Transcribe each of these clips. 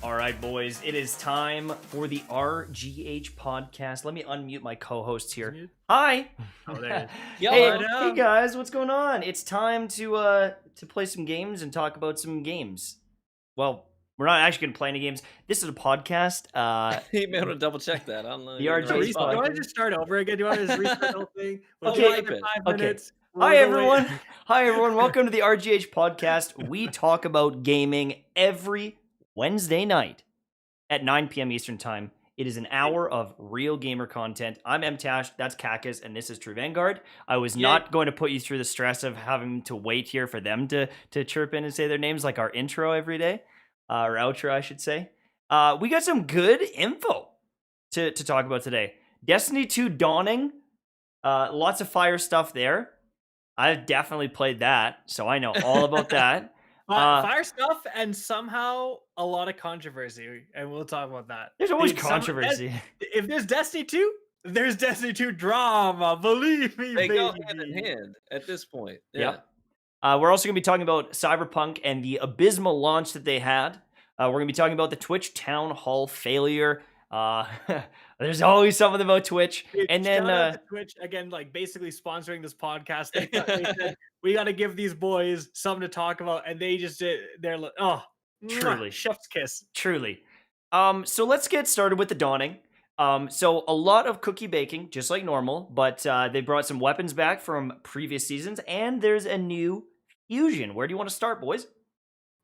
All right, boys, it is time for the RGH podcast. Let me unmute my co-hosts here. Hi. Oh, there it is. Hey guys, what's going on? It's time to play some games and talk about some games. Well, we're not actually going to play any games. This is a podcast. You may want to double check that. I don't know. The RGH Do you want to just start over again? Do you want to just restart the whole thing? Okay. Wait 5 Okay. minutes. Hi everyone. Hi everyone. Welcome to the RGH podcast. We talk about gaming every Wednesday night at 9 p.m. Eastern Time. It is an hour of real gamer content. I'm Mtashed, that's Kackis, and this is True Vanguard. I was not going to put you through the stress of having to wait here for them to chirp in and say their names like our intro every day, or outro, I should say. We got some good info to talk about today. Destiny 2 Dawning, lots of fire stuff there. I've definitely played that, so I know all about that. Fire stuff and somehow a lot of controversy, and we'll talk about that. There's always controversy. If there's Destiny 2, there's Destiny 2 drama. Believe me, They baby. go hand in hand at this point. Yep. We're also going to be talking about Cyberpunk and the abysmal launch that they had. We're going to be talking about the Twitch Town Hall failure. There's always something about Twitch. Dude, And then shout out to Twitch again, like basically sponsoring this podcast. They said, we got to give these boys something to talk about, and they just did. They're like, oh, Truly. chef's kiss. Truly. So let's get started with the Dawning. So a lot of cookie baking, just like normal, but they brought some weapons back from previous seasons, and there's a new fusion. Where do you want to start, boys?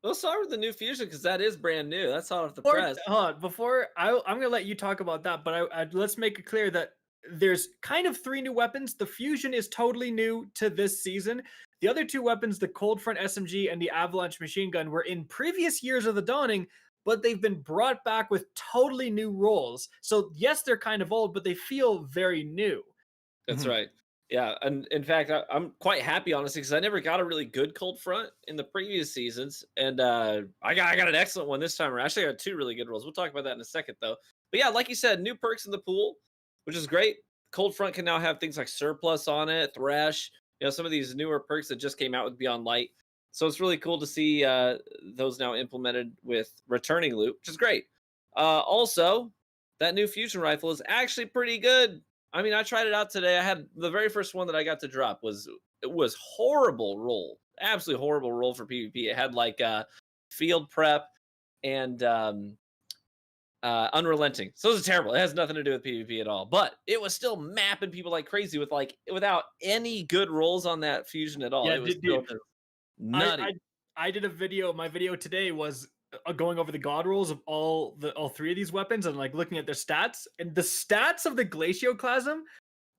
We'll start with the new fusion because that is brand new. That's hot off the Hold press. on, before I'm gonna let you talk about that, but let's make it clear that there's kind of 3 new weapons. The fusion is totally new to this season. The other 2 weapons, the Cold Front SMG and the Avalanche machine gun, were in previous years of the Dawning, but they've been brought back with totally new roles. So yes, they're kind of old, but they feel very new. That's right. Yeah, and in fact, I'm quite happy, honestly, because I never got a really good cold front in the previous seasons, and I got an excellent one this time. Actually, I got 2 really good rolls. We'll talk about that in a second, though. But yeah, like you said, new perks in the pool, which is great. Cold front can now have things like surplus on it, thresh, some of these newer perks that just came out with Beyond Light. So it's really cool to see those now implemented with returning loot, which is great. Also, that new fusion rifle is actually pretty good. I mean, I tried it out today. I had the very first one that I got to drop was horrible roll, absolutely horrible roll for PvP. It had like field prep and unrelenting. So it was terrible. It has nothing to do with PvP at all. But it was still mapping people like crazy without any good rolls on that fusion at all. Yeah, it was nutty. I did a video. My video today was going over the god rolls of all 3 of these weapons and like looking at their stats, and the stats of the Glacioclasm,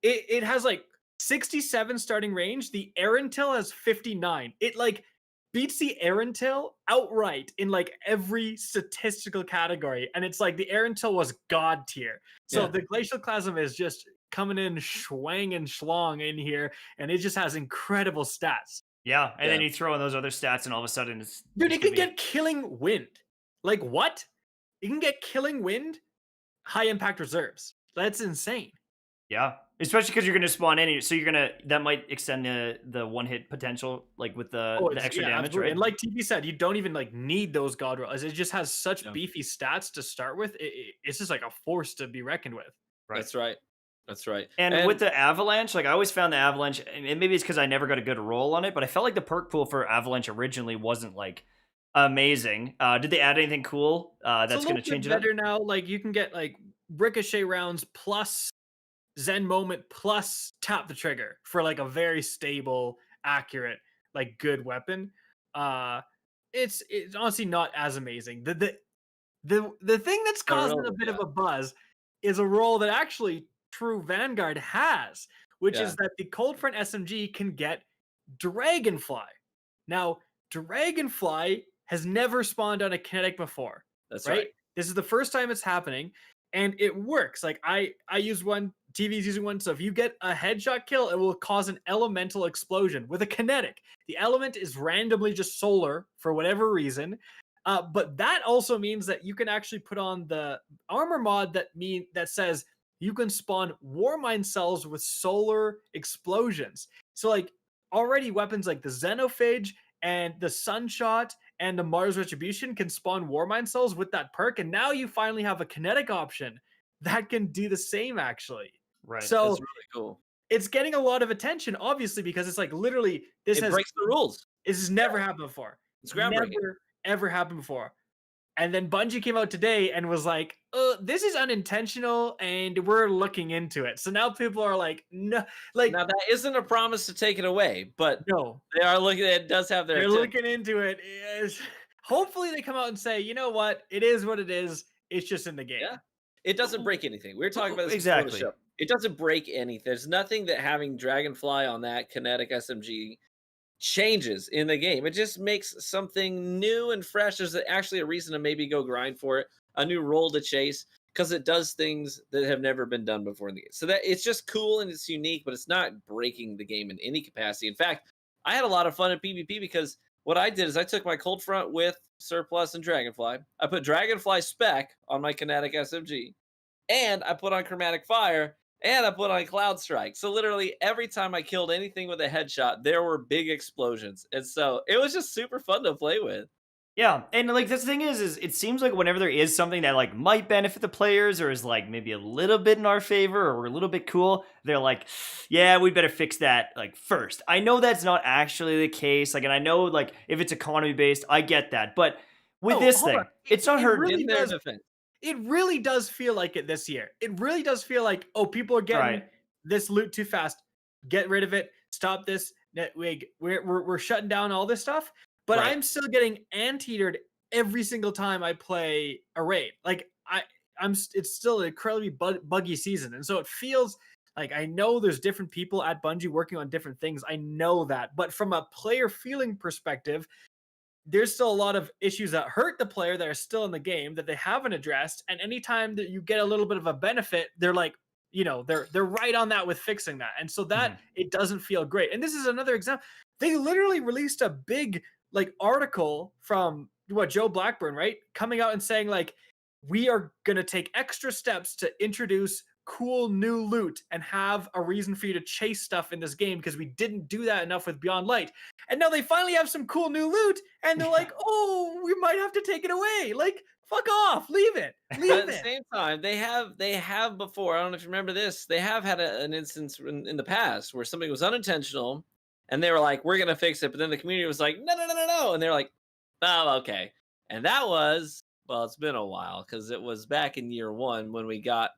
it has like 67 starting range. The Erentil has 59. It like beats the Erentil outright in like every statistical category, and it's like the Erentil was god tier. So the Glacioclasm is just coming in schwang and schlong in here, and it just has incredible stats. Yeah, and then you throw in those other stats, and all of a sudden it's... Dude, it can get Killing Wind. Like, what? You can get Killing Wind, high impact reserves. That's insane. Yeah, especially because you're going to spawn any, so that might extend the one-hit potential, like with the extra damage, absolutely. right? And like TB said, you don't even like need those god rolls. It just has such beefy stats to start with. It's just like a force to be reckoned with. Right. That's right. That's right. And with the Avalanche, like I always found the Avalanche, and maybe it's because I never got a good roll on it, but I felt like the perk pool for Avalanche originally wasn't like amazing. Did they add anything cool that's going to change it up? Better now. Like you can get like ricochet rounds plus Zen moment plus tap the trigger for like a very stable, accurate, like good weapon. It's honestly not as amazing. The thing that's causing a bit of a buzz is a role that actually True Vanguard has, which is that the Cold Front SMG can get Dragonfly. Now, Dragonfly has never spawned on a kinetic before. That's right. This is the first time it's happening, and it works. Like I use one, TV's using one, so if you get a headshot kill, it will cause an elemental explosion with a kinetic. The element is randomly just solar for whatever reason. But that also means that you can actually put on the armor mod that says you can spawn Warmind cells with solar explosions. So like already weapons like the Xenophage and the Sunshot and the Mars Retribution can spawn Warmind cells with that perk. And now you finally have a kinetic option that can do the same actually. Right. So that's really cool. It's getting a lot of attention, obviously, because it's like literally it breaks the rules. This has never happened before. It's groundbreaking. Never ever happened before. And then Bungie came out today and was like, this is unintentional and we're looking into it. So now people are like, no, like now that isn't a promise to take it away, but no, they are looking at it. Does have their they're looking into it. Yes. Hopefully they come out and say, you know what, it is what it is. It's just in the game. Yeah. It doesn't break anything. We were talking about this before the Exactly. show. It doesn't break anything. There's nothing that having Dragonfly on that kinetic SMG changes in the game. It just makes something new and fresh. There's actually a reason to maybe go grind for it, a new role to chase, because it does things that have never been done before in the game. So that it's just cool and it's unique, but it's not breaking the game in any capacity. In fact, I had a lot of fun at PvP because what I did is I took my Cold Front with Surplus and Dragonfly. I put Dragonfly Spec on my Kinetic SMG, and I put on Chromatic Fire, and I put on Cloud Strike. So literally every time I killed anything with a headshot, there were big explosions. And so it was just super fun to play with. Yeah, and like the thing is it seems like whenever there is something that like might benefit the players or is like maybe a little bit in our favor or a little bit cool, they're like, yeah, we better fix that like first. I know that's not actually the case, like, and I know like if it's economy based, I get that, but with this hold thing, on. it's not hurting. really In their does defense. It really does feel like it this year. It really does feel like, oh, people are getting Right. this loot too fast. Get rid of it. Stop this. We're shutting down all this stuff. But Right. I'm still getting anteatered every single time I play a raid. Like it's still an incredibly buggy season, and so it feels like I know there's different people at Bungie working on different things. I know that, but from a player feeling perspective, there's still a lot of issues that hurt the player that are still in the game that they haven't addressed. And anytime that you get a little bit of a benefit, they're like, they're right on that with fixing that. And so that it doesn't feel great. And this is another example. They literally released a big like article from Joe Blackburn, right? Coming out and saying like, we are going to take extra steps to introduce cool new loot and have a reason for you to chase stuff in this game because we didn't do that enough with Beyond Light. And now they finally have some cool new loot and they're like, oh, we might have to take it away. Like, fuck off, leave it. But at the same time, they have before, I don't know if you remember this, they have had an instance in the past where something was unintentional and they were like, we're going to fix it. But then the community was like, no. And they're like, oh, okay. And that was, well, it's been a while because it was back in year one when we got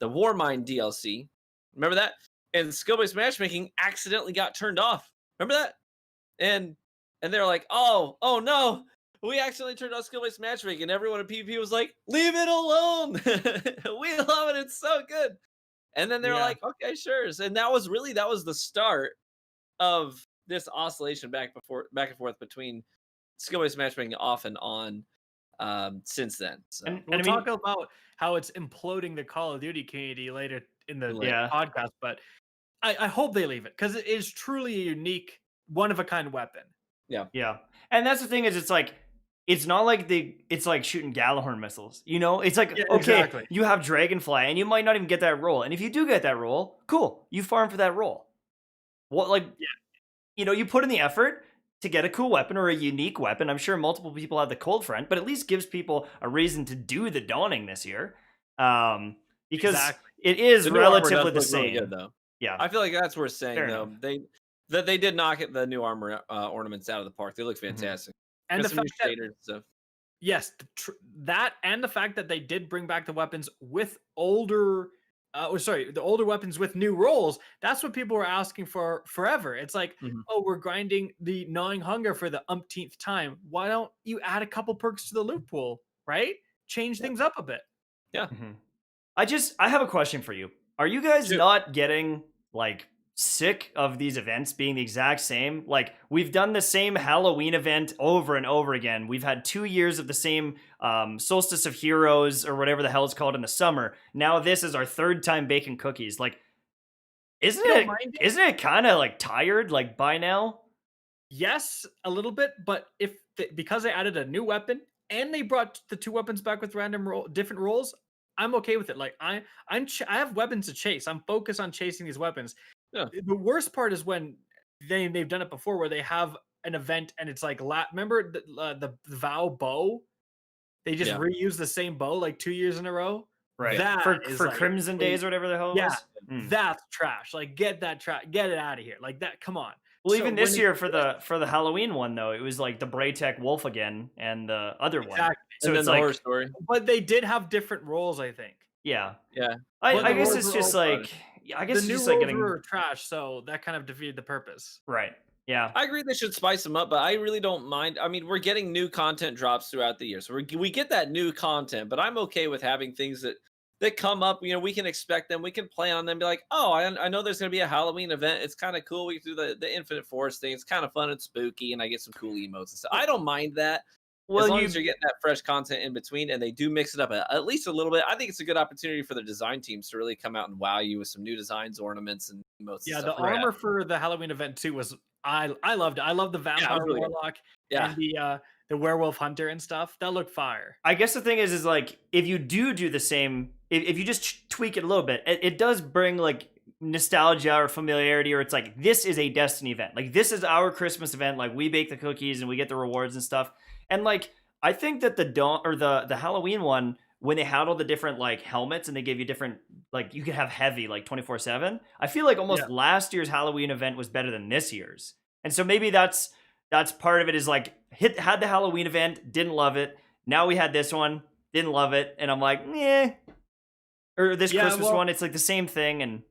the Warmind DLC. Remember that? And skill-based matchmaking accidentally got turned off. Remember that? And they're like, oh no, we accidentally turned off skill-based matchmaking. And everyone in PvP was like, leave it alone. We love it. It's so good. And then they're like, okay, sure. And that was the start of this oscillation back and forth between skill-based matchmaking off and on since then. So And we'll I mean, talk about how it's imploding the Call of Duty community later in the podcast, but I hope they leave it because it is truly a unique, one of a kind weapon. Yeah. And that's the thing is it's like it's not like it's like shooting Gallahorn missiles. It's like okay, exactly. You have Dragonfly and you might not even get that roll. And if you do get that roll, cool. You farm for that roll. You put in the effort to get a cool weapon or a unique weapon. I'm sure multiple people have the Cold Front, but at least gives people a reason to do the Dawning this year. Because it is relatively the same. Really good, though. Yeah. I feel like that's worth saying, Fair though. They did knock the new armor ornaments out of the park. They look fantastic. And the fact that, stuff. Yes, that and the fact that they did bring back the weapons with older the older weapons with new rolls. That's what people were asking for forever. It's like, oh, we're grinding the Gnawing Hunger for the umpteenth time. Why don't you add a couple perks to the loot pool, right? Change things up a bit. Yeah. I have a question for you. Are you guys not getting like sick of these events being the exact same? Like, we've done the same Halloween event over and over again. We've had 2 years of the same Solstice of Heroes or whatever the hell it's called in the summer. Now this is our third time baking cookies. Like, isn't it kind of like tired like by now? Yes, a little bit, but because they added a new weapon and they brought the two weapons back with different rolls, I'm okay with it. Like I have weapons to chase. I'm focused on chasing these weapons. Yeah. The worst part is when they've done it before, where they have an event and it's like, remember the Vow bow? They just reuse the same bow like 2 years in a row. Right. That for like, Crimson Days or whatever the hell it was. That's trash. Like get it out of here. Like that. Come on. Well, even this year for the Halloween one though, it was like the Braytech Wolf again and the other one. So it's like Horror Story. But they did have different roles, I think. Yeah. Yeah. I guess it's just like the new rolls were trash, so that kind of defeated the purpose. Right. Yeah. I agree they should spice them up, but I really don't mind. I mean, we're getting new content drops throughout the year, so we get that new content. But I'm okay with having things that come up. You know, we can expect them, we can play on them. Be like, oh, I know there's going to be a Halloween event. It's kind of cool. We can do the Infinite Forest thing. It's kind of fun and spooky, and I get some cool emotes and stuff. I don't mind that. As Well, long as you're getting that fresh content in between and they do mix it up at least a little bit, I think it's a good opportunity for the design teams to really come out and wow you with some new designs, ornaments, and emotes. Yeah, and the stuff like that. armor for the Halloween event too was I loved it. I love the Yeah, it vampire was really good. warlock Yeah. and the werewolf hunter and stuff. That looked fire. I guess the thing is like if you do the same, if you just tweak it a little bit, it does bring like nostalgia or familiarity, or it's like this is a Destiny event, like this is our Christmas event, like we bake the cookies and we get the rewards and stuff. And like I think that the dawn or the Halloween one, when they had all the different like helmets and they gave you different, like you could have heavy like 24/7. I feel like Yeah. almost last year's Halloween event was better than this year's, and so maybe that's part of it. Is like had the Halloween event, didn't love it. Now we had this one, didn't love it, and I'm like, yeah. Or this Yeah, Christmas well, one, it's like the same thing, and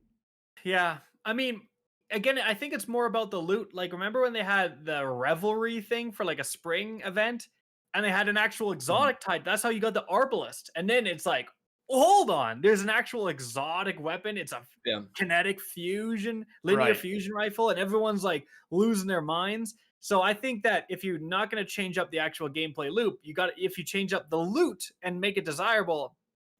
yeah. I mean, again, I think it's more about the loot. Like, remember when they had the revelry thing for like a spring event, and they had an actual exotic type? That's how you got the arbalist. And then it's like, hold on, there's an actual exotic weapon. It's a Yeah. kinetic fusion, linear Right. fusion rifle, and everyone's like losing their minds. So I think that if you're not going to change up the actual gameplay loop, if you change up the loot and make it desirable,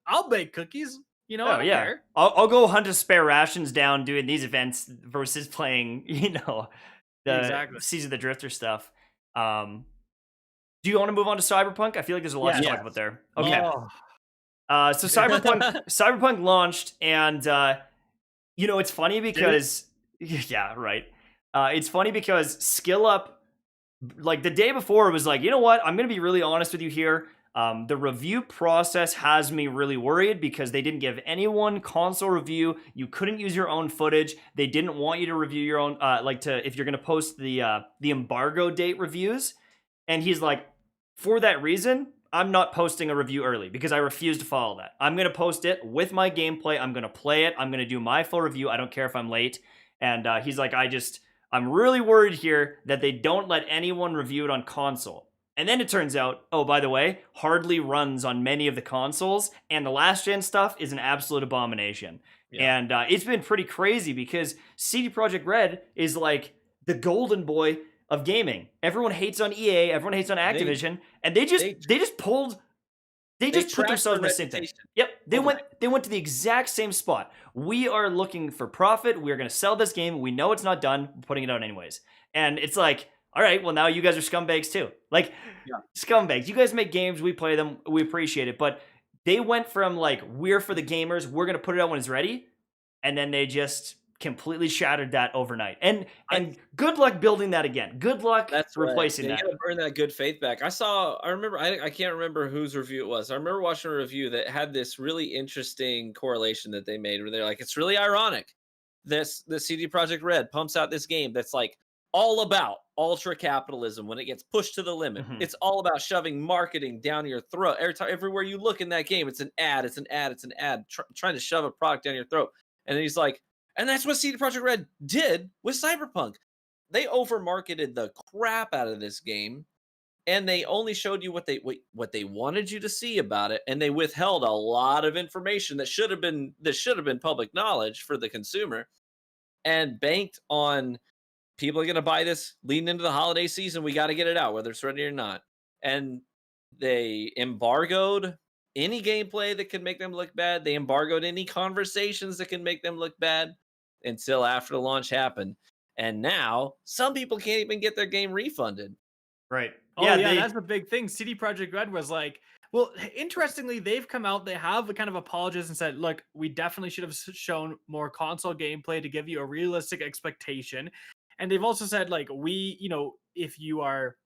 I'll bake cookies. You know, I oh don't yeah, care. I'll go hunt a spare rations down doing these events versus playing, the Exactly. Seas of the Drifter stuff. Do you want to move on to Cyberpunk? I feel like there's a lot to Yes. talk about there. Okay. Oh. So Cyberpunk launched, and it's funny because yeah, right. It's funny because Skill Up, like the day before, was like, you know what? I'm gonna be really honest with you here. The review process has me really worried because they didn't give anyone console review. You couldn't use your own footage. They didn't want you to review your own, if you're gonna post the embargo date reviews. And he's like, for that reason, I'm not posting a review early because I refuse to follow that. I'm going to post it with my gameplay. I'm going to play it. I'm going to do my full review. I don't care if I'm late. And he's like, I'm really worried here that they don't let anyone review it on console. And then it turns out, oh, by the way, hardly runs on many of the consoles. And the last gen stuff is an absolute abomination. Yeah. And it's been pretty crazy because CD Projekt Red is like the golden boy of gaming. Everyone hates on EA, everyone hates on Activision, and they just put themselves in the same thing. Yep, they went to the exact same spot. We are looking for profit. We're going to sell this game. We know it's not done. We're putting it out anyways. And it's like, all right, well now you guys are scumbags too. Like scumbags. You guys make games, we play them, we appreciate it, but they went from like we're for the gamers, we're going to put it out when it's ready, and then they just completely shattered that overnight. And good luck building that again. Good luck replacing that. You gotta burn that good faith back. I remember, I can't remember whose review it was. I remember watching a review that had this really interesting correlation that they made where they're like, it's really ironic. The CD Projekt Red pumps out this game that's like all about ultra capitalism when it gets pushed to the limit. Mhm. It's all about shoving marketing down your throat. Everywhere you look in that game, it's an ad, it's an ad, it's an ad, trying to shove a product down your throat. And then he's like, and that's what CD Projekt Red did with Cyberpunk. They overmarketed the crap out of this game, and they only showed you what they wanted you to see about it, and they withheld a lot of information that should have been public knowledge for the consumer, and banked on people are going to buy this leading into the holiday season. We got to get it out, whether it's ready or not. And they embargoed any gameplay that could make them look bad. They embargoed any conversations that can make them look bad until after the launch happened. And now some people can't even get their game refunded. Right. Oh yeah, that's the big thing. CD Projekt Red was like, well, interestingly, they've come out, they have kind of apologized and said, look, we definitely should have shown more console gameplay to give you a realistic expectation. And they've also said, like, we are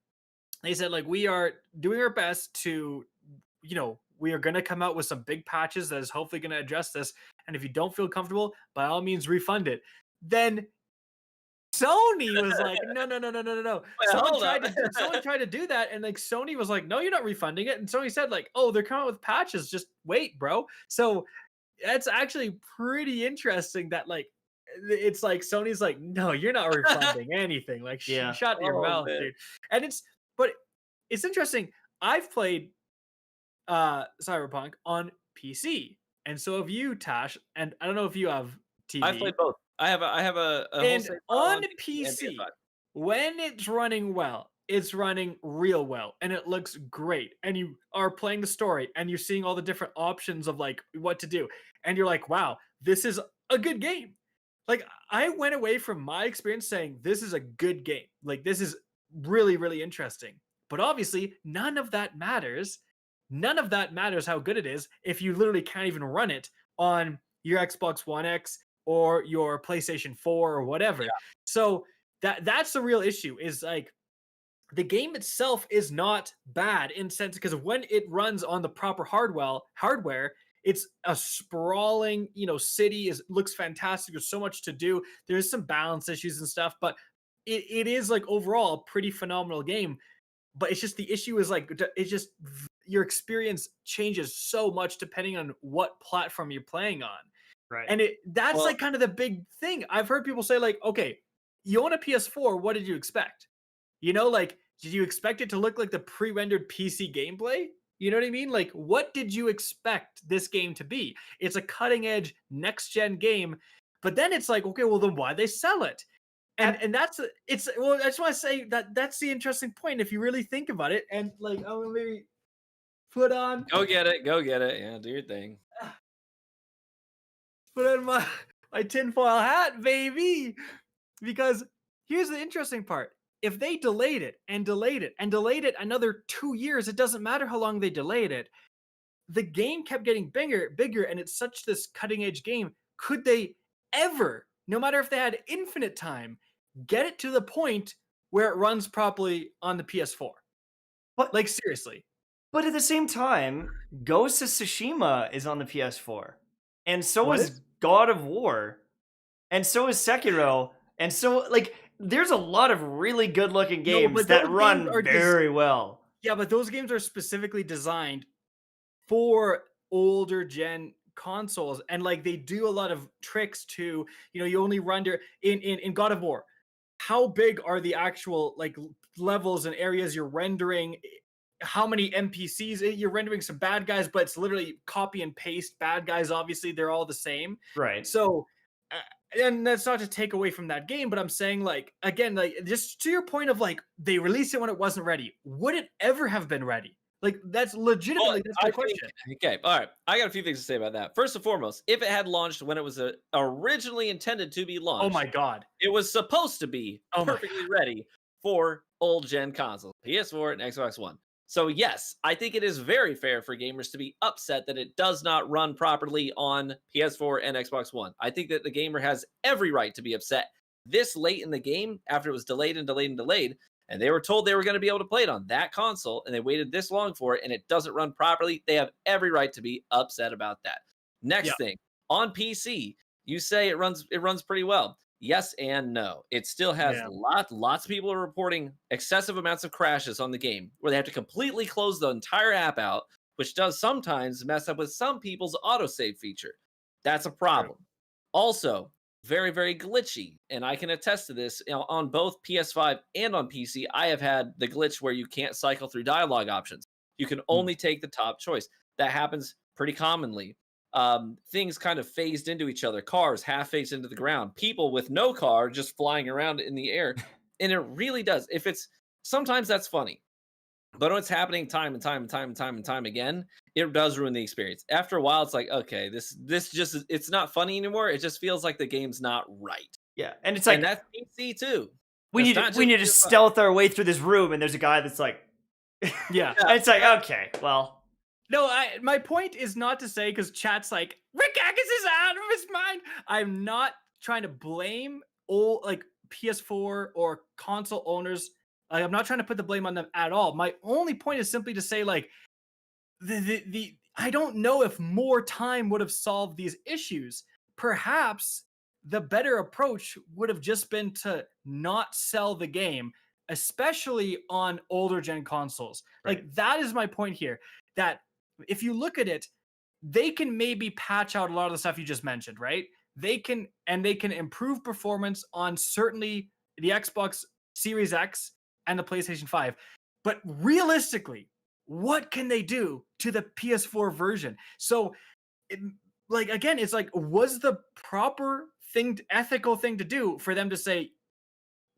doing our best to, we are going to come out with some big patches that is hopefully going to address this. And if you don't feel comfortable, by all means, refund it. Then Sony was like, no. Sony tried to do that, and like Sony was like, no, you're not refunding it. And Sony said, like, oh, they're coming out with patches. Just wait, bro. So that's actually pretty interesting that like it's like Sony's like, no, you're not refunding anything. Like, Yeah. shut your Oh, mouth, man. dude. And but it's interesting. I've played Cyberpunk on PC, and so have you, Tash. And I don't know if you have I've played TV. both. I have a whole And save file on on PC and PC, PS5. when it's running well, it's running real well and it looks great. And you are playing the story and you're seeing all the different options of like what to do. And you're like, wow, this is a good game. Like, I went away from my experience saying, this is a good game. Like, this is really, really interesting. But obviously, none of that matters. None of that matters how good it is if you literally can't even run it on your Xbox One X or your PlayStation 4 or whatever. So that's the real issue is like the game itself is not bad in sense because when it runs on the proper hardware, it's a sprawling, city is looks fantastic. There's so much to do. There's some balance issues and stuff, but it is like overall a pretty phenomenal game. But it's just the issue is like it's just your experience changes so much depending on what platform you're playing on. Right. And that's Well- like kind of the big thing. I've heard people say like, okay, you own a PS4, what did you expect? Like, did you expect it to look like the pre-rendered PC gameplay? You know what I mean? Like, what did you expect this game to be? It's a cutting-edge next-gen game, but then it's like, okay, well then why they sell it? And that's well, I just want to say that's the interesting point if you really think about it. And like, I'm gonna maybe put on Go get it. Go get it. Yeah, do your thing. my tinfoil hat, baby. Because here's the interesting part. If they delayed it and delayed it and delayed it another 2 years, it doesn't matter how long they delayed it. The game kept getting bigger, and it's such this cutting edge game. Could they ever, no matter if they had infinite time, get it to the point where it runs properly on the PS4? But Like, seriously. But at the same time, Ghost of Tsushima is on the PS4. And so What is is- God of War. And so is Sekiro. And so, like, there's a lot of really good looking games but that those run games are very well. Yeah, but those games are specifically designed for older gen consoles, and like they do a lot of tricks to, you only render in God of War. How big are the actual like levels and areas you're rendering? How many NPCs you're rendering? Some bad guys, but it's literally copy and paste bad guys. Obviously, they're all the same. Right. So, and that's not to take away from that game, but I'm saying like again, like just to your point of like they released it when it wasn't ready. Would it ever have been ready? Like that's legitimately that's my question. Okay, all right. I got a few things to say about that. First and foremost, if it had launched when it was originally intended to be launched, Oh my god. it was supposed to be Oh my perfectly ready for old gen consoles, PS4 and Xbox One. So yes, I think it is very fair for gamers to be upset that it does not run properly on PS4 and Xbox One. I think that the gamer has every right to be upset this late in the game after it was delayed and delayed and delayed, and they were told they were going to be able to play it on that console, and they waited this long for it, and it doesn't run properly. They have every right to be upset about that. Next thing, on PC, you say it runs pretty well. Yes and no. It still has lots of people are reporting excessive amounts of crashes on the game where they have to completely close the entire app out, which does sometimes mess up with some people's autosave feature. That's a problem. Also, very, very glitchy. And I can attest to this on both PS5 and on PC. I have had the glitch where you can't cycle through dialogue options. You can only take the top choice. That happens pretty commonly. Things kind of phased into each other. Cars half phased into the ground. People with no car just flying around in the air. And it really does. Sometimes that's funny. But when it's happening time and time again, it does ruin the experience. After a while, it's like, okay, this just it's not funny anymore. It just feels like the game's not right. Yeah. And it's like, and that's PC too. we need to stealth our way through this room, and there's a guy that's like, Yeah. And it's like, okay, well. No, my point is not to say because chat's like Rick Kackis is out of his mind. I'm not trying to blame old like PS4 or console owners. Like, I'm not trying to put the blame on them at all. My only point is simply to say like the I don't know if more time would have solved these issues. Perhaps the better approach would have just been to not sell the game, especially on older gen consoles. Right. Like that is my point here. That if you look at it, they can maybe patch out a lot of the stuff you just mentioned, right? they can improve performance on certainly the Xbox Series X and the PlayStation 5. But realistically, what can they do to the PS4 version? So, like again, it's like, was the proper thing, ethical thing to do for them to say,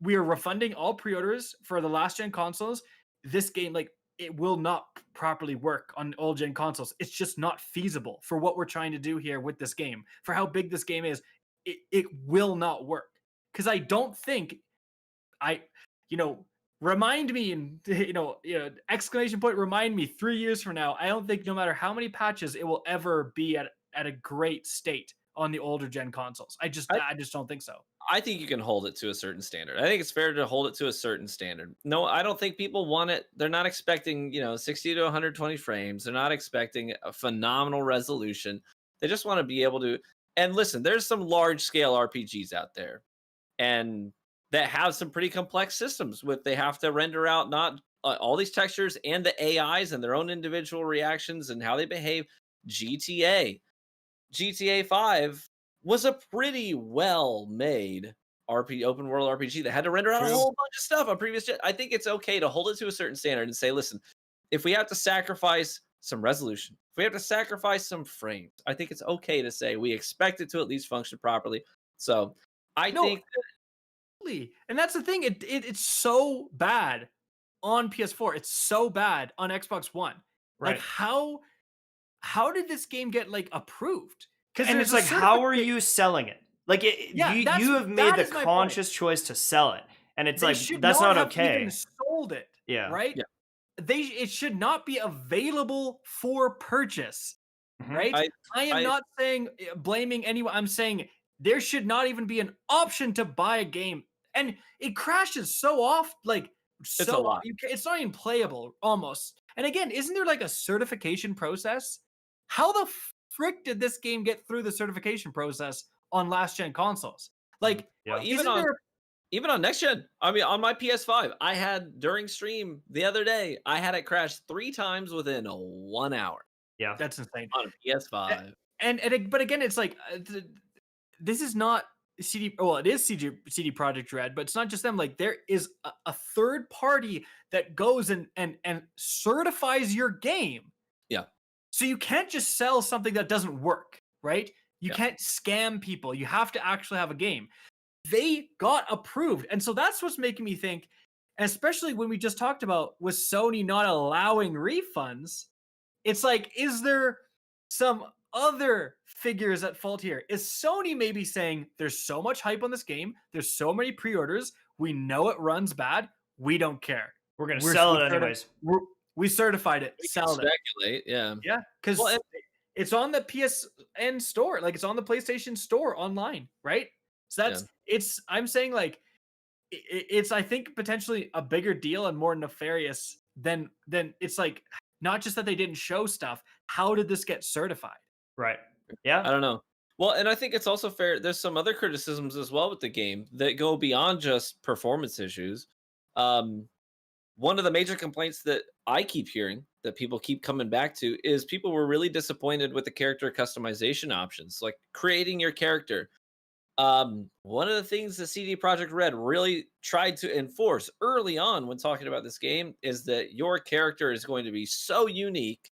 we are refunding all pre-orders for the last gen consoles. This game, like, it will not properly work on old gen consoles. It's just not feasible for what we're trying to do here with this game. For how big this game is, it will not work. Because I don't think remind me, and exclamation point, remind me 3 years from now. I don't think no matter how many patches, it will ever be at a great state on the older gen consoles. I just don't think so. I think you can hold it to a certain standard. I think it's fair to hold it to a certain standard. No, I don't think people want it. They're not expecting, 60 to 120 frames. They're not expecting a phenomenal resolution. They just want to be able to. And listen, there's some large scale RPGs out there, and that have some pretty complex systems they have to render out not all these textures and the AIs and their own individual reactions and how they behave. GTA 5 was a pretty well made open world RPG that had to render out a whole bunch of stuff on previous gen. I think it's okay to hold it to a certain standard and say, listen, if we have to sacrifice some resolution, if we have to sacrifice some frames, I think it's okay to say we expect it to at least function properly. So I think and that's the thing. It's so bad on PS4. It's so bad on Xbox One. Right. Like how did this game get like approved? And it's like, how are you selling it? Like, you have made the conscious choice to sell it, and it's like, that's not okay. Even sold it, yeah, right? Yeah. It should not be available for purchase, right? I am not saying blaming anyone. I'm saying there should not even be an option to buy a game, and it crashes so off, like it's a lot. It's not even playable almost. And again, isn't there like a certification process? How the frick did this game get through the certification process on last gen consoles? Like, even on next gen. I mean, on my PS5, I had during stream the other day, I had it crash 3 times within 1 hour. Yeah, that's insane on a PS5. But again, it's like this is not CD. Well, it is CD Projekt Red, but it's not just them. Like, there is a third party that goes and certifies your game. Yeah. So you can't just sell something that doesn't work, right? You can't scam people. You have to actually have a game. They got approved. And so that's what's making me think, especially when we just talked about with Sony not allowing refunds, it's like, is there some other figures at fault here? Is Sony maybe saying, there's so much hype on this game, there's so many pre-orders, we know it runs bad, we don't care. We're going to sell it anyways. We certified it. We sell can speculate, yeah. Yeah, because it's on the PSN store. Like, it's on the PlayStation store online, right? So that's I'm saying, like, it's I think potentially a bigger deal and more nefarious than it's like, not just that they didn't show stuff. How did this get certified? Right. Yeah. I don't know. Well, and I think it's also fair. There's some other criticisms as well with the game that go beyond just performance issues. One of the major complaints that I keep hearing that people keep coming back to is people were really disappointed with the character customization options, like creating your character. One of the things that CD Projekt Red really tried to enforce early on when talking about this game is that your character is going to be so unique,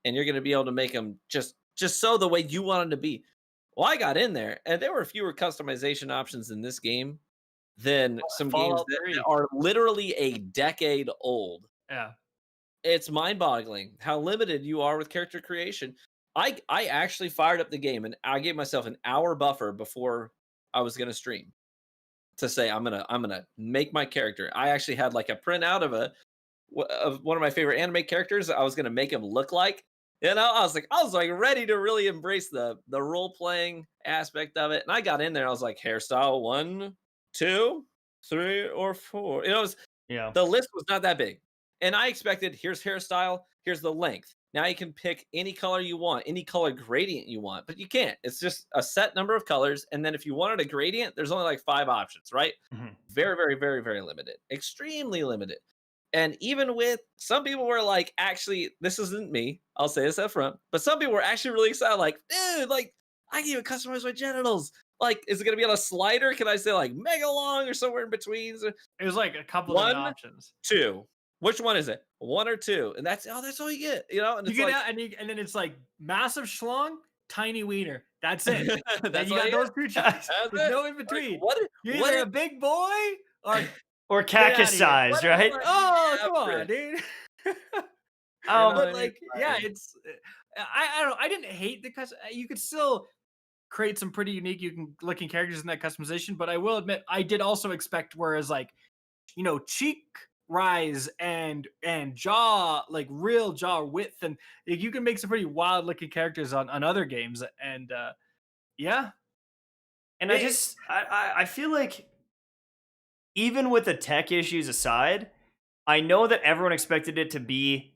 and you're going to be able to make them just so the way you want them to be. Well, I got in there, and there were fewer customization options in this game than some games that are literally a decade old. Yeah. It's mind-boggling how limited you are with character creation. I actually fired up the game, and I gave myself an hour buffer before I was gonna stream to say I'm gonna make my character. I actually had like a printout of one of my favorite anime characters. I was gonna make him look like. I was like ready to really embrace the role playing aspect of it. And I got in there. I was like, hairstyle 1, 2, 3, or 4. The list was not that big. And I expected, here's hairstyle, here's the length. Now you can pick any color you want, any color gradient you want, but you can't. It's just a set number of colors. And then if you wanted a gradient, there's only like 5 options, right? Mm-hmm. Very, very, very, very limited. Extremely limited. And even with some people were like, actually, this isn't me. I'll say this up front. But some people were actually really excited, like, dude, like, I can even customize my genitals. Like, is it gonna be on a slider? Can I say like mega long or somewhere in between? It was like a couple of different One, options. 2. Which one is it? 1 or 2? And that's all you get, you know? And You it's get like out, and then it's like massive schlong, tiny wiener. That's it. Then that's you all got you those get. two choices. That's There's it. no in Like, between. what You're what either is a big boy or Or get out Kackis of here. size, what am right? I Oh, come on, average? dude. You know Um, what But I mean? like, yeah, it's I don't know. I didn't hate the you could still create some pretty unique looking characters in that customization, but I will admit I did also expect whereas like, cheek rise and jaw, like real jaw width, and like, you can make some pretty wild looking characters on other games, and yeah. and It- I feel like even with the tech issues aside, I know that everyone expected it to be.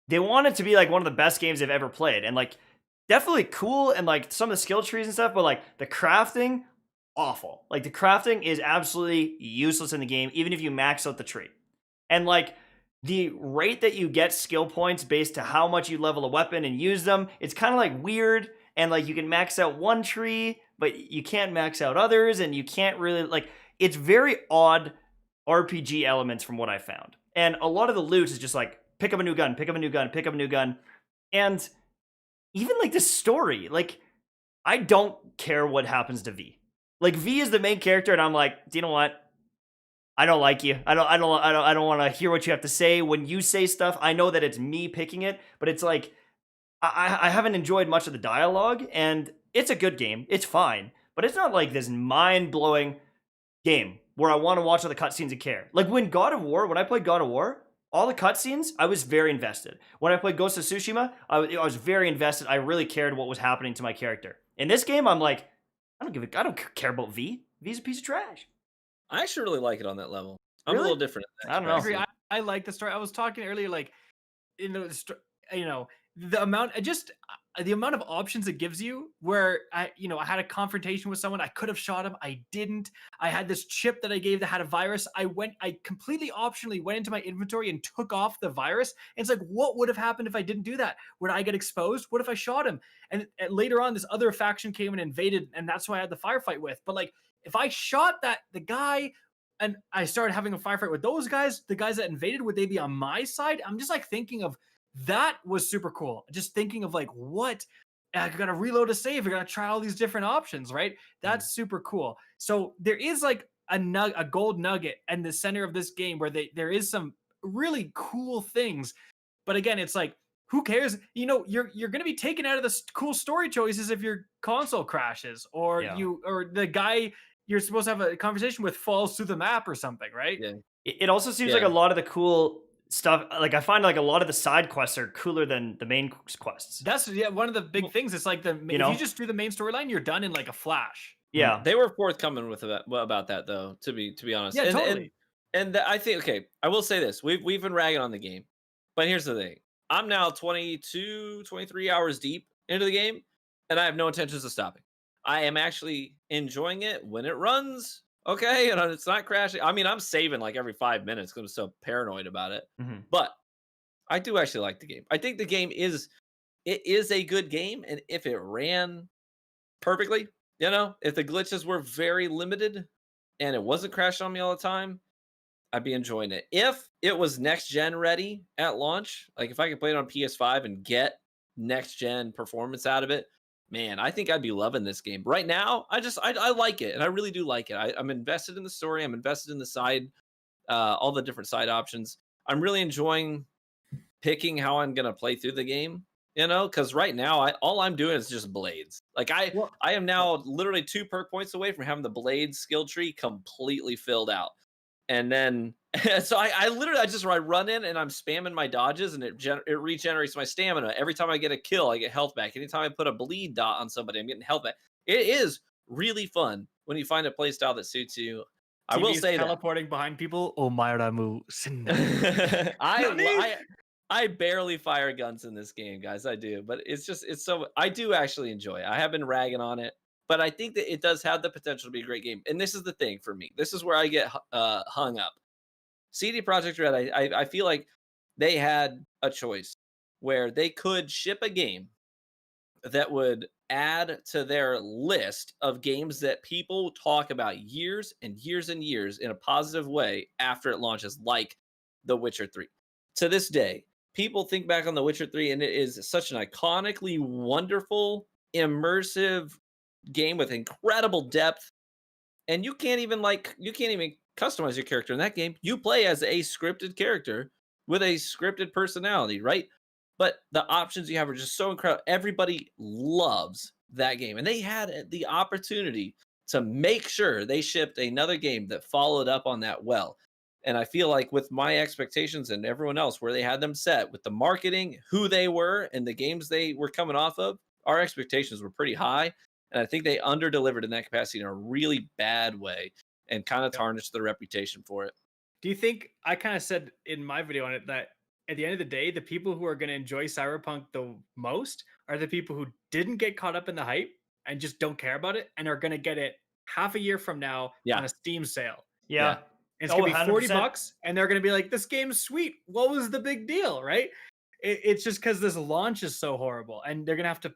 They want it to be like one of the best games they've ever played, and like definitely cool, and like some of the skill trees and stuff. But like the crafting, awful. Like the crafting is absolutely useless in the game, even if you max out the tree. And like the rate that you get skill points based to how much you level a weapon and use them, it's kind of like weird. And like you can max out one tree, but you can't max out others, and you can't really like. It's very odd RPG elements from what I found. And a lot of the loot is just like pick up a new gun, pick up a new gun, pick up a new gun. And even like the story, like I don't care what happens to V. Like V is the main character, and I'm like, do you know what? I don't like you. I don't want to hear what you have to say. When you say stuff, I know that it's me picking it, but it's like I haven't enjoyed much of the dialogue, and it's a good game. It's fine, but it's not like this mind blowing game where I want to watch all the cutscenes and care. Like when I played God of War, all the cutscenes, I was very invested. When I played Ghost of Tsushima, I was very invested. I really cared what was happening to my character. In this game, I'm like, I don't care about V. V's a piece of trash. I actually really like it on that level. I'm a Really? little different in that I don't know. I agree. capacity. I like the story. I was talking earlier, like, you know, the amount, the amount of options it gives you. Where I had a confrontation with someone. I could have shot him. I didn't. I had this chip that I gave that had a virus. I completely optionally went into my inventory and took off the virus. And it's like, what would have happened if I didn't do that? Would I get exposed? What if I shot him? And later on, this other faction came and invaded, and that's who I had the firefight with. But like, if I shot the guy, and I started having a firefight with those guys, the guys that invaded, would they be on my side? I'm just like thinking of that was super cool. Just thinking of like, what? I gotta reload a save. I gotta try all these different options, right? That's super cool. So there is like a gold nugget in the center of this game where there is some really cool things. But again, it's like, who cares? You're gonna be taken out of the cool story choices if your console crashes, or Yeah. or the guy you're supposed to have a conversation with falls through the map or something, right? Yeah. It also seems like Yeah. a lot of the cool stuff. Like I find like a lot of the side quests are cooler than the main quests. That's one of the big things. It's like if you just do the main storyline, you're done in like a flash. Yeah. They were forthcoming with about that though, to be honest. Yeah, totally. I think, okay, I will say this. We've been ragging on the game. But here's the thing. I'm now 22, 23 hours deep into the game, and I have no intentions of stopping. I am actually enjoying it when it runs. Okay, and it's not crashing. I mean, I'm saving like every 5 minutes because I'm so paranoid about it. Mhm. But I do actually like the game. I think the game is a good game, and if it ran perfectly, if the glitches were very limited and it wasn't crashing on me all the time, I'd be enjoying it. If it was next gen ready at launch, like if I could play it on PS5 and get next gen performance out of it, man, I think I'd be loving this game. Right now, I like it, and I really do like it. I'm invested in the story. I'm invested in the side, all the different side options. I'm really enjoying picking how I'm gonna play through the game. Because right now, all I'm doing is just blades. Like I am now literally 2 perk points away from having the blade skill tree completely filled out. And then, so I run in and I'm spamming my dodges, and it regenerates my stamina. Every time I get a kill, I get health back. Anytime I put a bleed dot on somebody, I'm getting health back. It is really fun when you find a play style that suits you. I will say teleporting behind people. Omairamu that I barely fire guns in this game, guys. I do, but I do actually enjoy it. I have been ragging on it, but I think that it does have the potential to be a great game. And this is the thing for me. This is where I get hung up. CD Projekt Red, I feel like they had a choice where they could ship a game that would add to their list of games that people talk about years and years and years in a positive way after it launches, like The Witcher 3. To this day, people think back on The Witcher 3 and it is such an iconically wonderful, immersive game with incredible depth. And you can't even customize your character in that game. You play as a scripted character with a scripted personality, right? But the options you have are just so incredible. Everybody loves that game. And they had the opportunity to make sure they shipped another game that followed up on that well. And I feel like with my expectations and everyone else, where they had them set with the marketing, who they were, and the games they were coming off of, our expectations were pretty high. And I think they under-delivered in that capacity in a really bad way and kind of tarnished their reputation for it. Do you think, I kind of said in my video on it that at the end of the day, the people who are going to enjoy Cyberpunk the most are the people who didn't get caught up in the hype and just don't care about it and are going to get it half a year from now on a Steam sale. Yeah. It's going to be 40 100%. bucks and they're going to be like, this game's sweet. What was the big deal, right? It's just because this launch is so horrible and they're going to have to,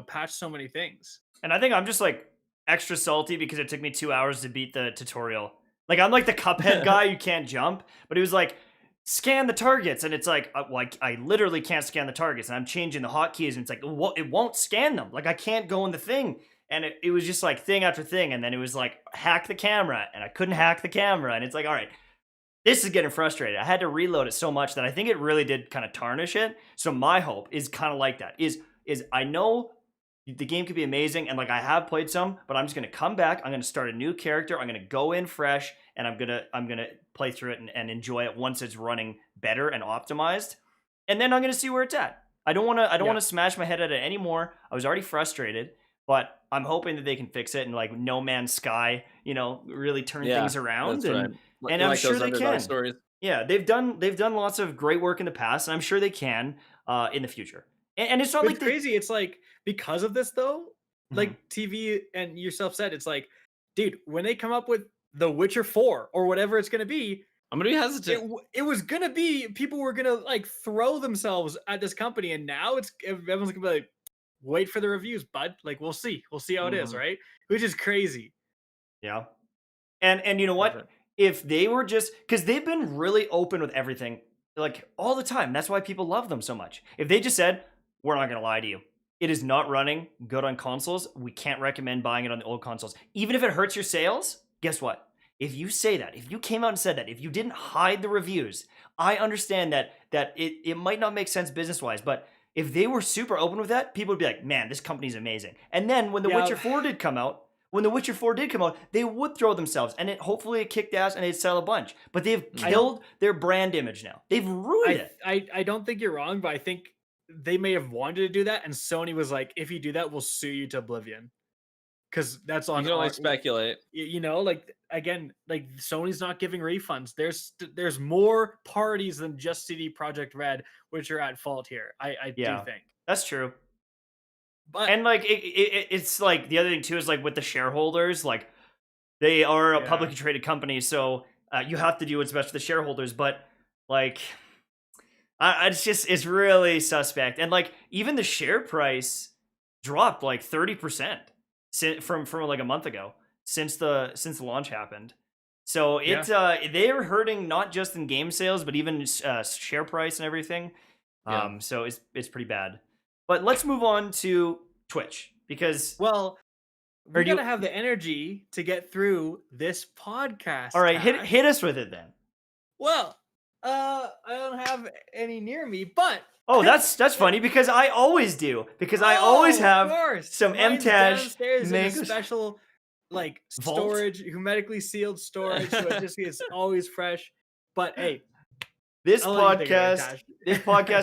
patch so many things. And I think I'm just like extra salty because it took me 2 hours to beat the tutorial. Like I'm like the Cuphead guy, you can't jump, but he was like, scan the targets, and it's like, I literally can't scan the targets, and I'm changing the hotkeys, and it's like, well, it won't scan them. Like I can't go in the thing, and it was just like thing after thing, and then it was like hack the camera, and I couldn't hack the camera, and it's like, all right, this is getting frustrated. I had to reload it so much that I think it really did kind of tarnish it. So my hope is kind of like that. Is I know the game could be amazing, and like I have played some, but I'm just gonna come back. I'm gonna start a new character. I'm gonna go in fresh, and I'm gonna play through it and enjoy it once it's running better and optimized. And then I'm gonna see where it's at. I don't want to smash my head at it anymore. I was already frustrated, but I'm hoping that they can fix it and like No Man's Sky, really turn things around. And right. I'm sure they can. Stories. Yeah, they've done lots of great work in the past, and I'm sure they can in the future. And it's not like crazy. It's like, because of this though, like TV and yourself said, it's like, dude, when they come up with The Witcher 4 or whatever it's gonna be, I'm gonna be hesitant. It was gonna be, people were gonna like throw themselves at this company, and now everyone's gonna be like, wait for the reviews, bud. Like we'll see how it is, right? Which is crazy. Yeah, and you know what? If they were just, because they've been really open with everything, like all the time. That's why people love them so much. If they just said, we're not gonna lie to you, it is not running good on consoles. We can't recommend buying it on the old consoles. Even if it hurts your sales, guess what? If you say that, if you came out and said that, if you didn't hide the reviews, I understand that it might not make sense business-wise, but if they were super open with that, people would be like, man, this company's amazing. And then when The Witcher 4 did come out, they would throw themselves, and hopefully it kicked ass and they'd sell a bunch. But they've killed their brand image now. They've ruined it. I don't think you're wrong, but I think they may have wanted to do that, and Sony was like, if you do that, we'll sue you to oblivion. Because that's on. You can only speculate. Like again, like Sony's not giving refunds. There's more parties than just CD Projekt Red, which are at fault here. I do think that's true. But and like it's like the other thing too is like with the shareholders, like they are a publicly traded company, so you have to do what's best for the shareholders. But like, it's really suspect, and like even the share price dropped like 30%. From like a month ago since the launch happened. So it's they're hurting not just in game sales but even share price and everything. So it's pretty bad. But let's move on to Twitch, because we gotta have the energy to get through this podcast. All right, hit us with it then. Well, I don't have any near me, but oh, that's funny because I always do. Because I always have some Mine's Mtashed downstairs in a special like storage, hermetically sealed storage, so it just is always fresh. But hey, this podcast